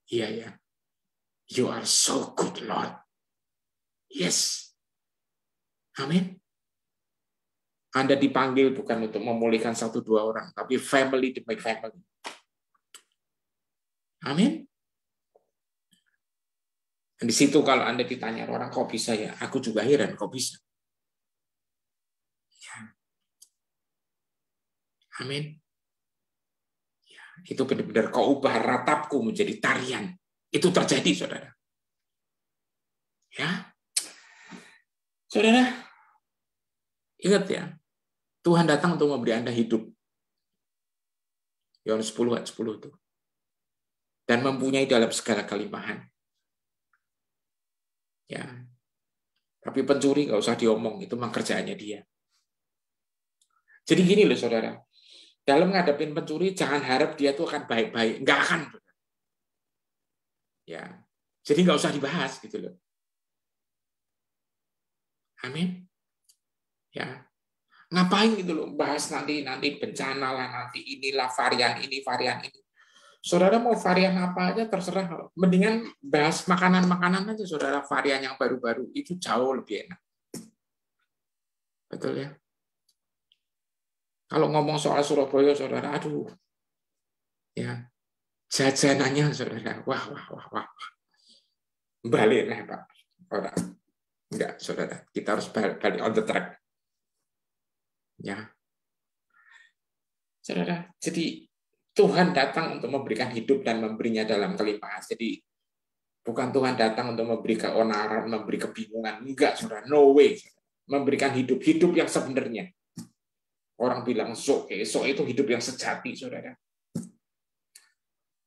[SPEAKER 1] Iya ya. You are so good, Lord. Yes. Amin. Anda dipanggil bukan untuk memulihkan 1-2 orang, tapi family demi family. Amin. Dan di situ kalau Anda ditanya orang, kok bisa ya? Aku juga heran, kok bisa? Ya. Amin. Ya, itu benar-benar kau ubah ratapku menjadi tarian. Itu terjadi, saudara. Ya, saudara, ingat ya, Tuhan datang untuk memberi Anda hidup. Yohanes 10 ayat 10 itu. Dan mempunyai dalam segala kelimpahan. Ya, tapi pencuri nggak usah diomong, itu memang kerjaannya dia. Jadi gini loh saudara, dalam ngadepin pencuri jangan harap dia tuh akan baik-baik, nggak akan. Ya, jadi nggak usah dibahas gitu loh. Amin. Ya, ngapain gitu loh bahas nanti bencana lah, nanti inilah varian ini. Saudara mau varian apa aja terserah. Mendingan bahas makanan-makanan aja, saudara. Varian yang baru-baru itu jauh lebih enak. Betul ya? Kalau ngomong soal Surabaya, saudara, aduh. Ya, jajanannya, saudara. Wah. Balik lah, Pak. Orang. Enggak, saudara. Kita harus balik on the track. Ya. Saudara, jadi Tuhan datang untuk memberikan hidup dan memberinya dalam kelimpahan. Jadi bukan Tuhan datang untuk memberi keonaran, memberi kebingungan. Enggak, saudara. No way. Memberikan hidup yang sebenarnya. Orang bilang zoe itu hidup yang sejati, saudara.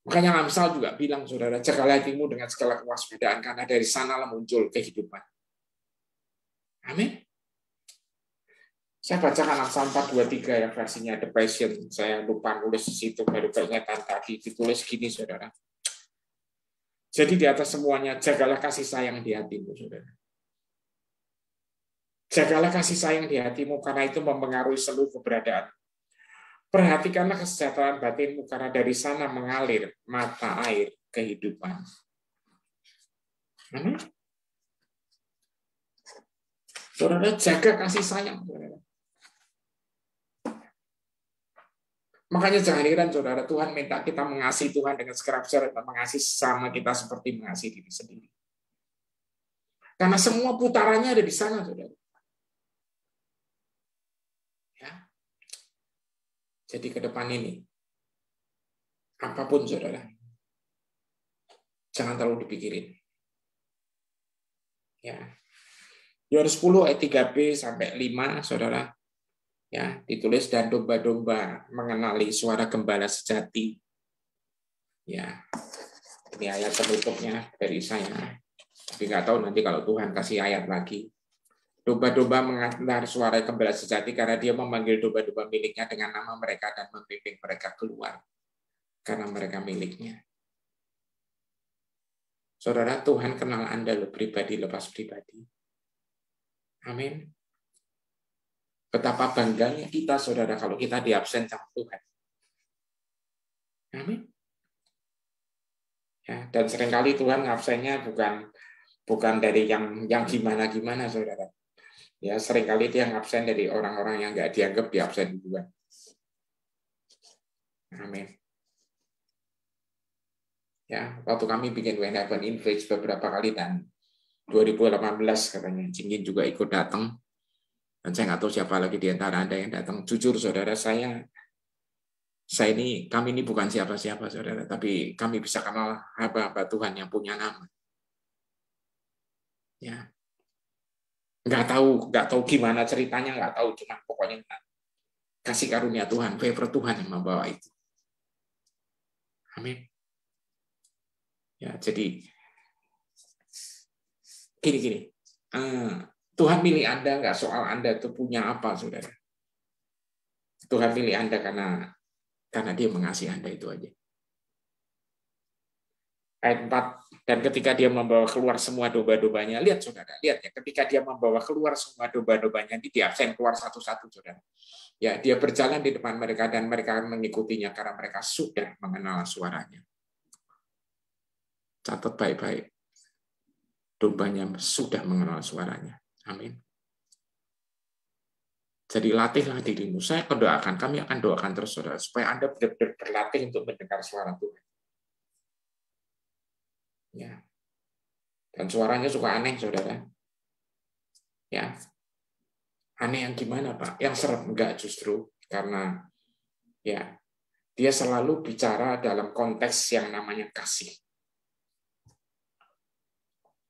[SPEAKER 1] Makanya Amsal juga bilang, saudara, jagalah hatimu dengan segala kewaspadaan, karena dari sanalah muncul kehidupan. Amin. Saya bacakan Amsal 4:23 ya, versinya The Passion. Saya lupa nulis di situ, baru keingetan tadi. Ditulis gini, saudara. Jadi di atas semuanya, jagalah kasih sayang di hatimu, saudara. Jagalah kasih sayang di hatimu, karena itu mempengaruhi seluruh keberadaan. Perhatikanlah kesejahteraan batinmu, karena dari sana mengalir mata air kehidupan. Saudara, jaga kasih sayang, saudara. Makanya jangan heran, saudara, Tuhan minta kita mengasihi Tuhan dengan segenap hati dan mengasihi sesama kita seperti mengasihi diri sendiri. Karena semua putarannya ada di sana, saudara. Ya. Jadi ke depan ini, apapun, saudara, jangan terlalu dipikirin. Ya. Yohanes 10 ayat 3b sampai 5, saudara. Ya, ditulis, dan domba-domba mengenali suara gembala sejati. Ya, ini ayat penutupnya dari saya. Tapi nggak tahu nanti kalau Tuhan kasih ayat lagi. Domba-domba mengenal suara gembala sejati karena dia memanggil domba-domba miliknya dengan nama mereka dan membimbing mereka keluar karena mereka miliknya. Saudara, Tuhan kenal Anda lo pribadi lepas pribadi. Amin. Betapa bangganya kita, saudara, kalau kita diabsen sama Tuhan. Amin. Ya, dan seringkali Tuhan absennya bukan dari yang gimana-gimana, saudara. Ya, seringkali dia absen dari orang-orang yang nggak dianggap diabsen Tuhan. Amin. Ya, waktu kami bikin When Heaven Invades beberapa kali, dan 2018 katanya Cingin juga ikut datang. Dan saya nggak tahu siapa lagi di antara Anda yang datang. Jujur, saudara, kami ini bukan siapa-siapa, saudara, tapi kami bisa kenal hamba-hamba Tuhan yang punya nama. Ya, nggak tahu gimana ceritanya, nggak tahu, cuma pokoknya kasih karunia Tuhan, favor Tuhan yang membawa itu. Amin. Ya, jadi gini. Tuhan milih Anda nggak soal Anda itu punya apa, saudara. Tuhan milih Anda karena Dia mengasihi Anda, itu aja. Ayat 4, dan ketika Dia membawa keluar semua domba-dombanya, lihat, saudara, lihat ya, ketika Dia membawa keluar semua domba-dombanya, ini Dia absen keluar satu-satu, saudara. Ya, Dia berjalan di depan mereka dan mereka mengikutinya karena mereka sudah mengenal suaranya. Catat baik-baik. Dombanya sudah mengenal suaranya. Amin. Jadi latihlah dirimu. Saya kami akan doakan terus, saudara, supaya Anda benar-benar berlatih untuk mendengar suara Tuhan. Ya. Dan suaranya suka aneh, saudara. Ya. Aneh yang gimana, Pak? Yang serem? Enggak, justru karena ya Dia selalu bicara dalam konteks yang namanya kasih.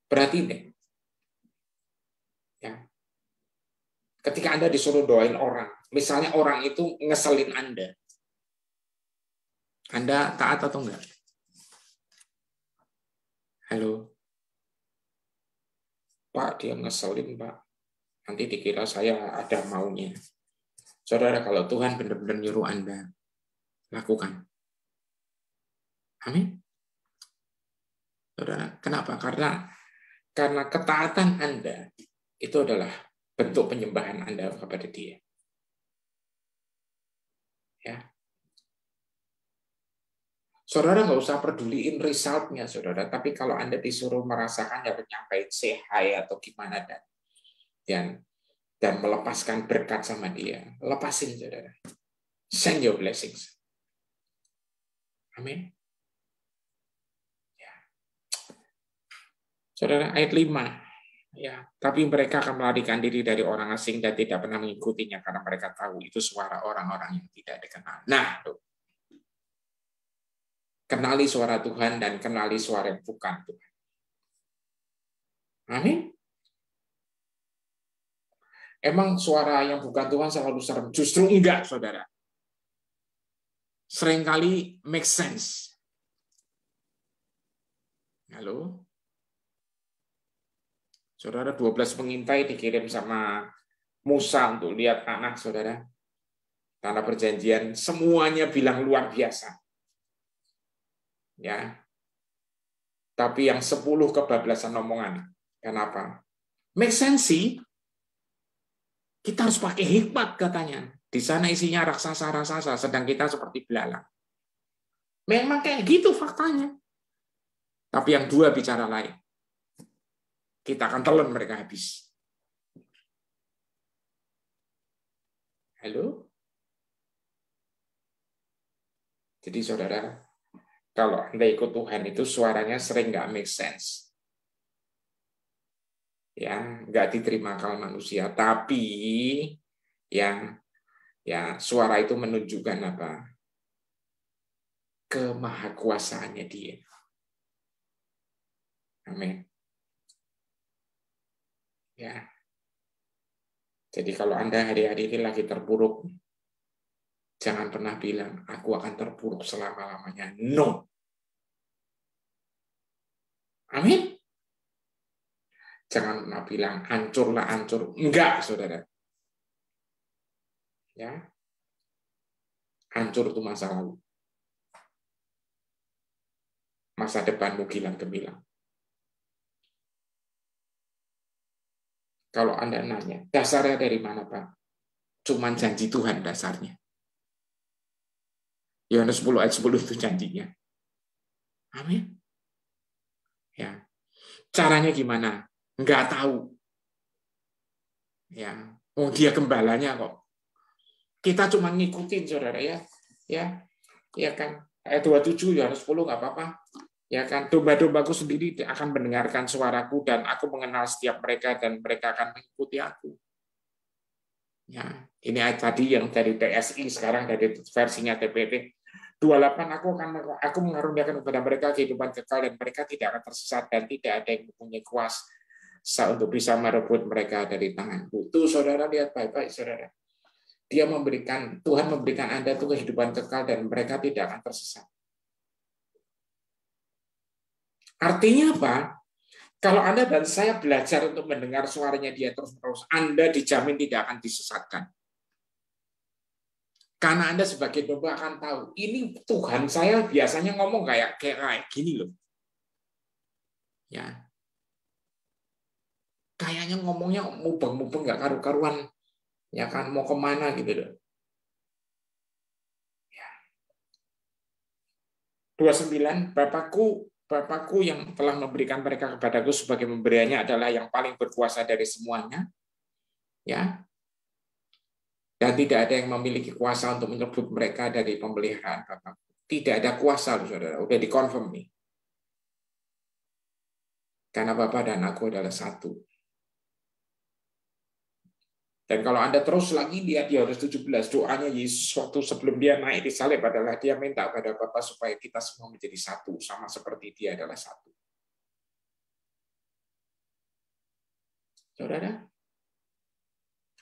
[SPEAKER 1] Berarti deh. Ya. Ketika Anda disuruh doain orang, misalnya orang itu ngeselin Anda taat atau enggak? Halo? Pak, dia ngeselin, Pak. Nanti dikira saya ada maunya. Saudara, kalau Tuhan benar-benar nyuruh Anda, lakukan. Amin. Saudara, kenapa? Karena ketaatan Anda itu adalah bentuk penyembahan Anda kepada Dia. Ya. Saudara nggak usah peduliin result-nya, saudara. Tapi kalau Anda disuruh merasakan ya menyampaikan say hi atau gimana dan melepaskan berkat sama Dia, lepasin, saudara. Send your blessings. Amin. Ya. Saudara, ayat 5. Ya, tapi mereka akan melarikan diri dari orang asing dan tidak pernah mengikutinya karena mereka tahu itu suara orang-orang yang tidak dikenal. Nah, tuh. Kenali suara Tuhan dan kenali suara yang bukan Tuhan. Amin. Emang suara yang bukan Tuhan selalu serem? Justru enggak, saudara. Seringkali make sense. Halo? Saudara, 12 pengintai dikirim sama Musa untuk lihat tanah, saudara. Tanah perjanjian, semuanya bilang luar biasa. Ya. Tapi yang 10 kebablasan omongan. Kenapa? Make sense sih. Kita harus pakai hikmat katanya. Di sana isinya raksasa-raksasa, sedang kita seperti belalang. Memang kayak gitu faktanya. Tapi yang 2 bicara lain. Kita akan telan mereka habis. Halo? Jadi saudara, kalau Anda ikut Tuhan itu suaranya sering nggak make sense. Ya, nggak diterima akal manusia. Tapi ya suara itu menunjukkan apa? Kemahakuasaannya Dia. Amin. Ya. Jadi kalau Anda hari-hari ini lagi terpuruk, jangan pernah bilang, aku akan terpuruk selama-lamanya. No. Amin. Jangan pernah bilang, hancurlah, hancur. Enggak, saudara. Ya. Hancur itu masa lalu. Masa depanmu gilang gemilang. Kalau Anda nanya, dasarnya dari mana, Pak? Cuman janji Tuhan dasarnya. Yohanes 10 ayat 10 itu janjinya. Amin. Ya. Caranya gimana? Enggak tahu. Ya. Oh, Dia gembalanya kok. Kita cuma ngikutin, saudara ya. Ya kan. Ayat 27 Yohanes 10 enggak apa-apa. Ya kan, domba-dombaku sendiri akan mendengarkan suaraku dan aku mengenal setiap mereka dan mereka akan mengikuti aku. Ya, ini ayat tadi yang dari TSI, sekarang dari versinya TPT. 28 aku mengaruniakan kepada mereka kehidupan kekal dan mereka tidak akan tersesat dan tidak ada yang mempunyai kuasa untuk bisa merebut mereka dari tanganku. Tuh saudara lihat baik-baik saudara. Tuhan memberikan Anda tuh kehidupan kekal dan mereka tidak akan tersesat. Artinya apa? Kalau Anda dan saya belajar untuk mendengar suaranya Dia terus-menerus, Anda dijamin tidak akan disesatkan. Karena Anda sebagai domba akan tahu, ini Tuhan saya biasanya ngomong kayak gini loh. Ya. Kayaknya ngomongnya mubeng-mubeng nggak karu-karuan. Ya kan, mau kemana gitu loh. Ya. 29, Bapakku yang telah memberikan mereka kepadaku sebagai pemberiannya adalah yang paling berkuasa dari semuanya. Ya. Dan tidak ada yang memiliki kuasa untuk menyebut mereka dari pemeliharaan Bapakku. Tidak ada kuasa, saudara. Udah dikonfirm nih. Karena Bapa dan aku adalah satu. Dan kalau Anda terus lagi lihat di Yohanes 17, doanya Yesus waktu sebelum Dia naik di salib adalah Dia minta pada Bapa supaya kita semua menjadi satu, sama seperti Dia adalah satu. Saudara,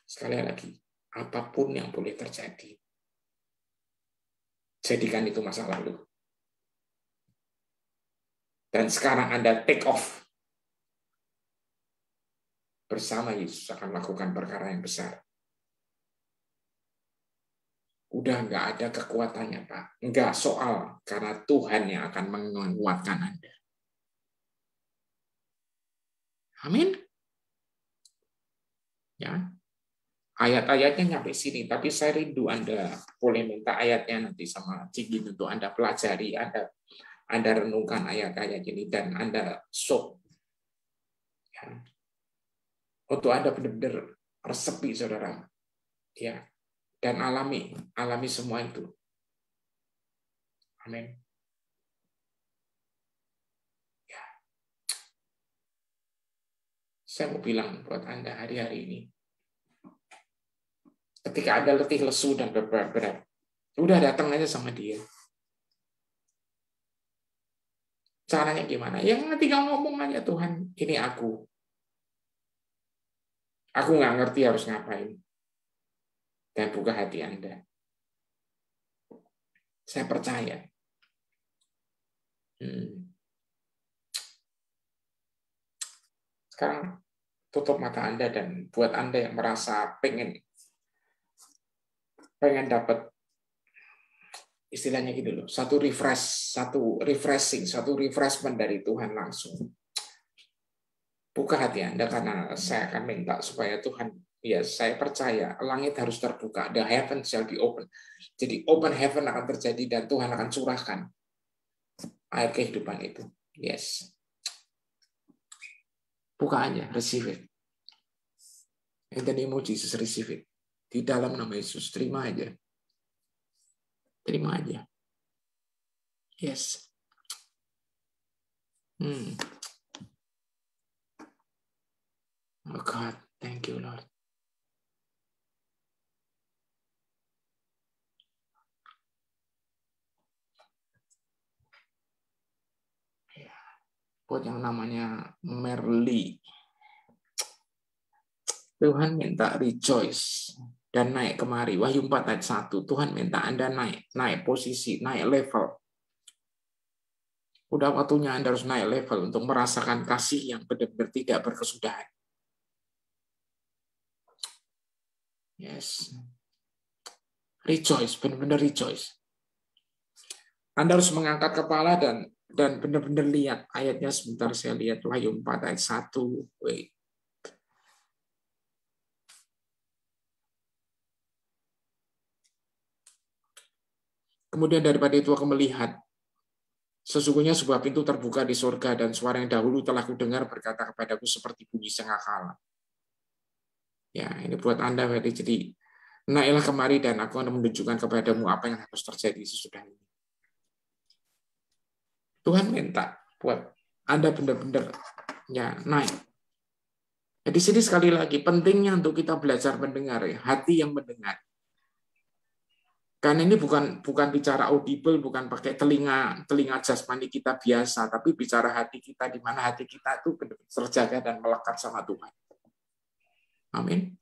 [SPEAKER 1] sekali lagi, apapun yang boleh terjadi, jadikan itu masa lalu. Dan sekarang Anda take off. Bersama Yesus akan melakukan perkara yang besar. Udah nggak ada kekuatannya, Pak. Nggak soal, karena Tuhan yang akan menguatkan Anda. Amin. Ya. Ayat-ayatnya nyampe sini, tapi saya rindu Anda boleh minta ayatnya nanti sama Cigin untuk Anda pelajari, Anda renungkan ayat-ayat ini dan Anda sok. Ya. Untuk Anda benar-benar resepi, saudara. Ya. Dan alami semua itu. Amin. Ya. Saya mau bilang buat Anda hari-hari ini, ketika Anda letih, lesu, dan berat, udah datang aja sama Dia. Caranya gimana? Yang tinggal ngomong aja, Tuhan, ini aku. Aku nggak ngerti harus ngapain. Dan buka hati Anda. Saya percaya. Sekarang tutup mata Anda dan buat Anda yang merasa pengen dapat istilahnya gitu loh, satu refreshing, satu refreshment dari Tuhan langsung. Buka hati Anda karena saya akan minta supaya Tuhan, ya saya percaya langit harus terbuka, the heaven shall be open. Jadi open heaven akan terjadi dan Tuhan akan curahkan air kehidupan itu. Yes. Buka aja, receive it. In the name of Jesus, receive it. Di dalam nama Yesus, terima aja. Terima aja. Yes. Oh God, thank you, Lord. Buat yang namanya Merli, Tuhan minta rejoice dan naik kemari. Wahyu 4 ayat 1. Tuhan minta Anda naik posisi, naik level. Udah waktunya Anda harus naik level untuk merasakan kasih yang benar-benar tidak berkesudahan. Yes. Rejoice, benar-benar rejoice. Anda harus mengangkat kepala dan benar-benar lihat ayatnya. Sebentar saya lihat Wahyu 4 ayat 1. Wait. Kemudian daripada itu aku melihat, sesungguhnya sebuah pintu terbuka di surga dan suara yang dahulu telah kudengar berkata kepadaku seperti bunyi sangkakala. Ya, ini buat Anda, jadi naiklah kemari dan aku akan menunjukkan kepadamu apa yang harus terjadi sesudah ini. Tuhan minta buat Anda benar-benar ya naik. Di sini sekali lagi pentingnya untuk kita belajar mendengar, ya, hati yang mendengar. Karena ini bukan bicara audible, bukan pakai telinga jasmani kita biasa, tapi bicara hati kita, di mana hati kita itu benar-benar terjaga dan melekat sama Tuhan. Amin.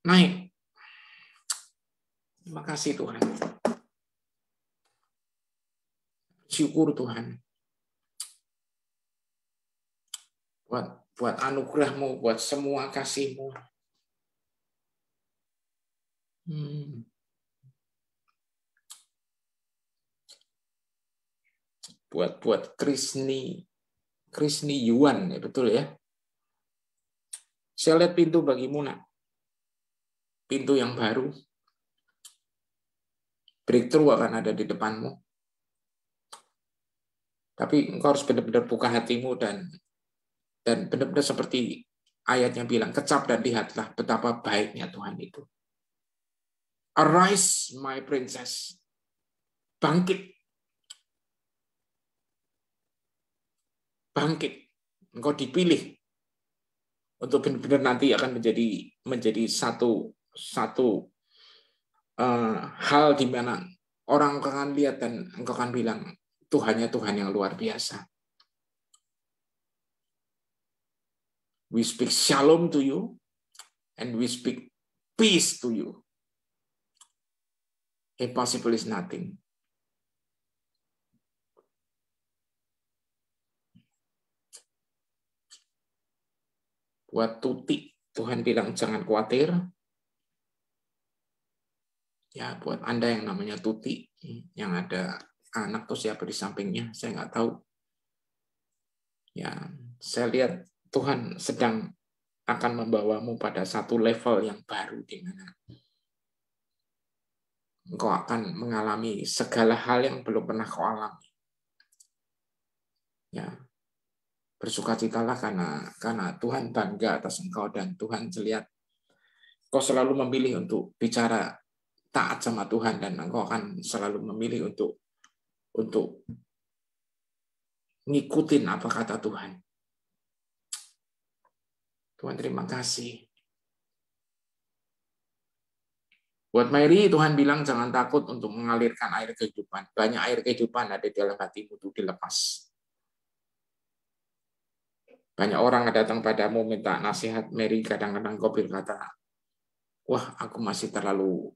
[SPEAKER 1] Naik. Terima kasih Tuhan. Syukur Tuhan. Buat anugerah-Mu, buat semua kasih-Mu. Buat Krisni Yuan, ya betul ya. Saya lihat pintu bagimu, nak. Pintu yang baru. Breakthrough akan ada di depanmu. Tapi engkau harus benar-benar buka hatimu dan benar-benar seperti ayatnya bilang, kecap dan lihatlah betapa baiknya Tuhan itu. Arise, my princess. Bangkit. Bangkit. Engkau dipilih untuk benar-benar nanti akan menjadi satu hal di mana orang akan lihat dan engkau akan bilang, Tuhannya Tuhan yang luar biasa. We speak shalom to you and we speak peace to you. Impossible is nothing. Buat Tuti, Tuhan bilang jangan khawatir. Ya, buat Anda yang namanya Tuti, yang ada anak tuh siapa di sampingnya, saya nggak tahu. Ya, saya lihat Tuhan sedang akan membawamu pada satu level yang baru di mana engkau akan mengalami segala hal yang belum pernah kau alami. Ya, bersukacitalah karena Tuhan bangga atas engkau dan Tuhan lihat kau selalu memilih untuk bicara taat sama Tuhan dan engkau akan selalu memilih untuk ngikutin apa kata Tuhan. Tuhan terima kasih. Buat Mary, Tuhan bilang jangan takut untuk mengalirkan air kehidupan. Banyak air kehidupan ada di dalam hatimu, itu dilepas. Banyak orang datang padamu minta nasihat, Mary, kadang-kadang kau berkata, wah, aku masih terlalu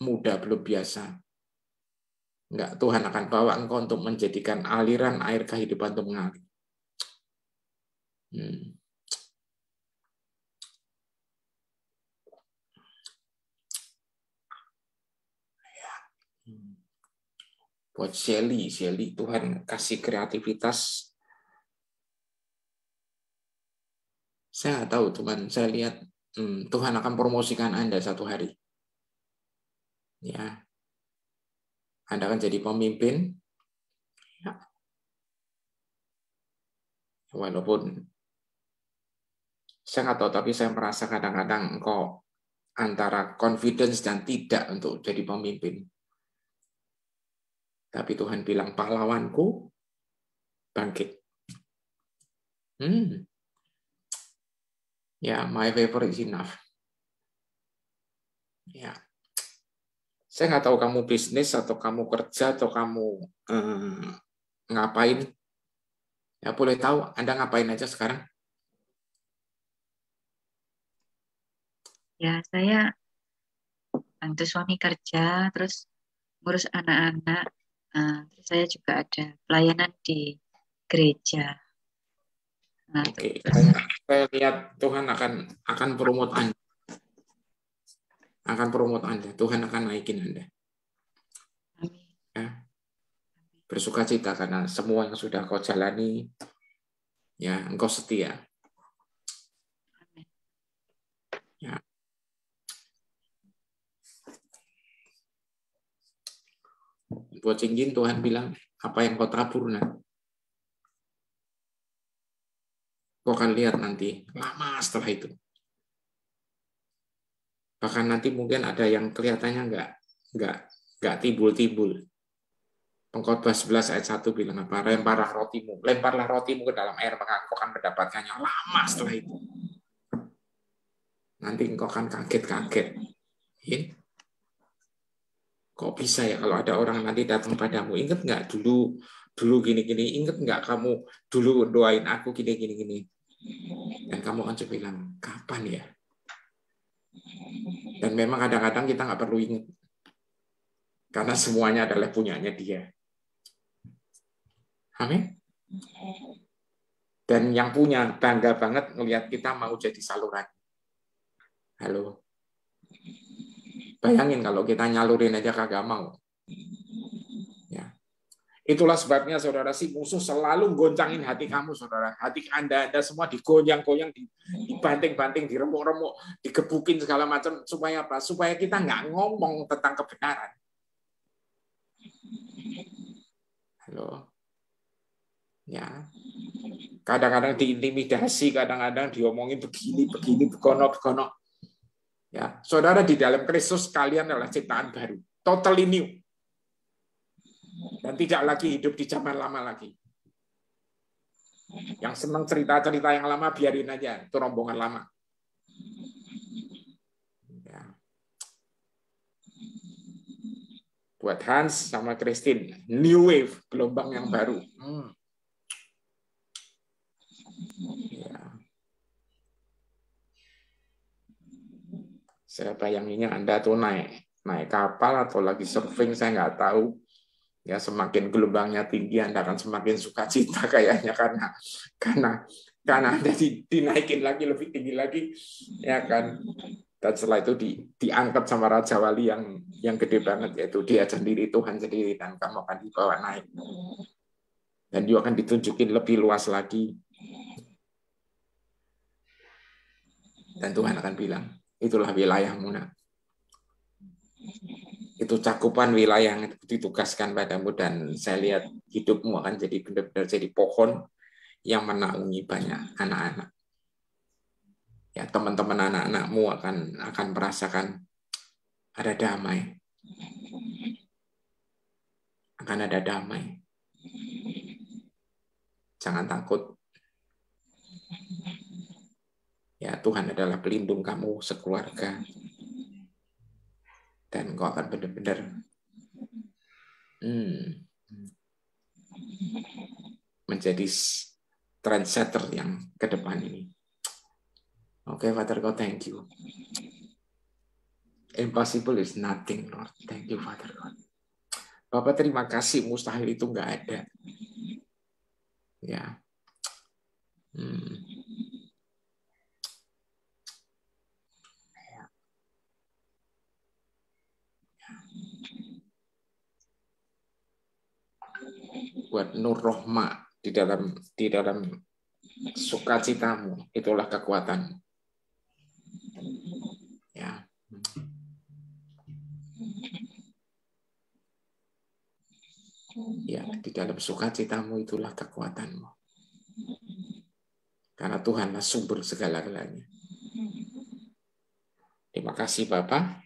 [SPEAKER 1] muda, belum biasa. Enggak, Tuhan akan bawa engkau untuk menjadikan aliran air kehidupan untuk mengalir. Buat Shelly, Tuhan kasih kreativitas. Saya tahu Tuhan, saya lihat Tuhan akan promosikan Anda satu hari. Ya, Anda akan jadi pemimpin. Ya. Walaupun saya nggak tahu, tapi saya merasa kadang-kadang engkau antara confidence dan tidak untuk jadi pemimpin. Tapi Tuhan bilang, pahlawanku bangkit. Ya, my favor is enough. Ya, saya nggak tahu kamu bisnis atau kamu kerja atau kamu ngapain. Ya, boleh tahu Anda ngapain aja sekarang?
[SPEAKER 4] Ya, saya bantu suami kerja, terus ngurus anak-anak. Terus saya juga ada pelayanan di gereja.
[SPEAKER 1] Oke, saya lihat Tuhan akan promote Anda. Tuhan akan naikin Anda. Ya. Bersukacita karena semua yang sudah kau jalani, ya engkau setia. Ya. Buat Cinggin, Tuhan bilang, apa yang kau tabur, kau akan lihat nanti lama setelah itu. Bahkan nanti mungkin ada yang kelihatannya nggak timbul-timbul. Pengkhotbah 11 ayat 1 bilang apa? Lemparlah rotimu ke dalam air, maka engkau akan mendapatkannya lama setelah itu. Nanti engkau akan kaget-kaget. Ya? Kok bisa ya kalau ada orang nanti datang padamu, ingat nggak dulu gini-gini, ingat nggak kamu dulu doain aku gini-gini. Dan kamu akan bilang, kapan ya? Dan memang kadang-kadang kita nggak perlu ingat. Karena semuanya adalah punyanya dia. Amin. Dan yang punya bangga banget ngelihat kita mau jadi saluran. Halo. Bayangin kalau kita nyalurin aja kagak mau. Ya. Itulah sebabnya saudara, si musuh selalu goncangin hati kamu, saudara. Hati Anda semua digoyang-goyang, dibanting-banting, diremuk-remuk, digebukin segala macam. Supaya apa? Supaya kita nggak ngomong tentang kebenaran. Halo. Ya. Kadang-kadang diintimidasi, kadang-kadang diomongin begini, begono. Ya, saudara, di dalam Kristus kalian adalah ciptaan baru, totally new. Dan tidak lagi hidup di zaman lama lagi. Yang senang cerita-cerita yang lama, biarin aja. Itu rombongan lama. Ya. Buat Hans sama Christine, new wave, gelombang yang baru. Ya. Saya bayanginnya Anda tuh naik kapal atau lagi surfing, saya nggak tahu. Ya, semakin gelombangnya tinggi, Anda akan semakin sukacita kayaknya karena Anda dinaikin lagi lebih tinggi lagi, ya kan. Dan setelah itu diangkat sama Raja Wali yang gede banget, yaitu dia sendiri, Tuhan sendiri, dan kamu akan dibawa naik. Dan juga akan ditunjukin lebih luas lagi. Dan Tuhan akan bilang, itulah wilayahmu, nak. Itu cakupan wilayah yang ditugaskan padamu, dan saya lihat hidupmu akan jadi benar-benar jadi pohon yang menaungi banyak anak-anak. Ya, teman-teman anak-anakmu akan merasakan ada damai. Akan ada damai. Jangan takut. Ya, Tuhan adalah pelindung kamu sekeluarga. Dan kau akan benar-benar menjadi trendsetter yang ke depan ini. Oke, Father God, thank you. Impossible is nothing, Lord. Thank you, Father God. Bapak terima kasih, mustahil itu nggak ada. Ya. Buat Nur Rohma di dalam sukacitamu, itulah kekuatan. Ya. Ya, di dalam sukacitamu itulah kekuatanmu. Karena Tuhanlah sumber segala-galanya. Terima kasih Bapak.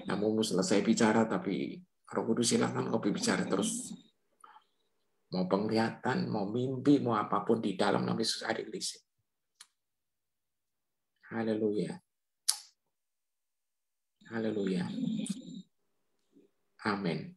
[SPEAKER 1] Namun selesai bicara, tapi Roh Kudus silakan kau bicara terus. Mau penglihatan, mau mimpi, mau apapun di dalam nama Yesus ada listrik. Haleluya. Haleluya. Amin.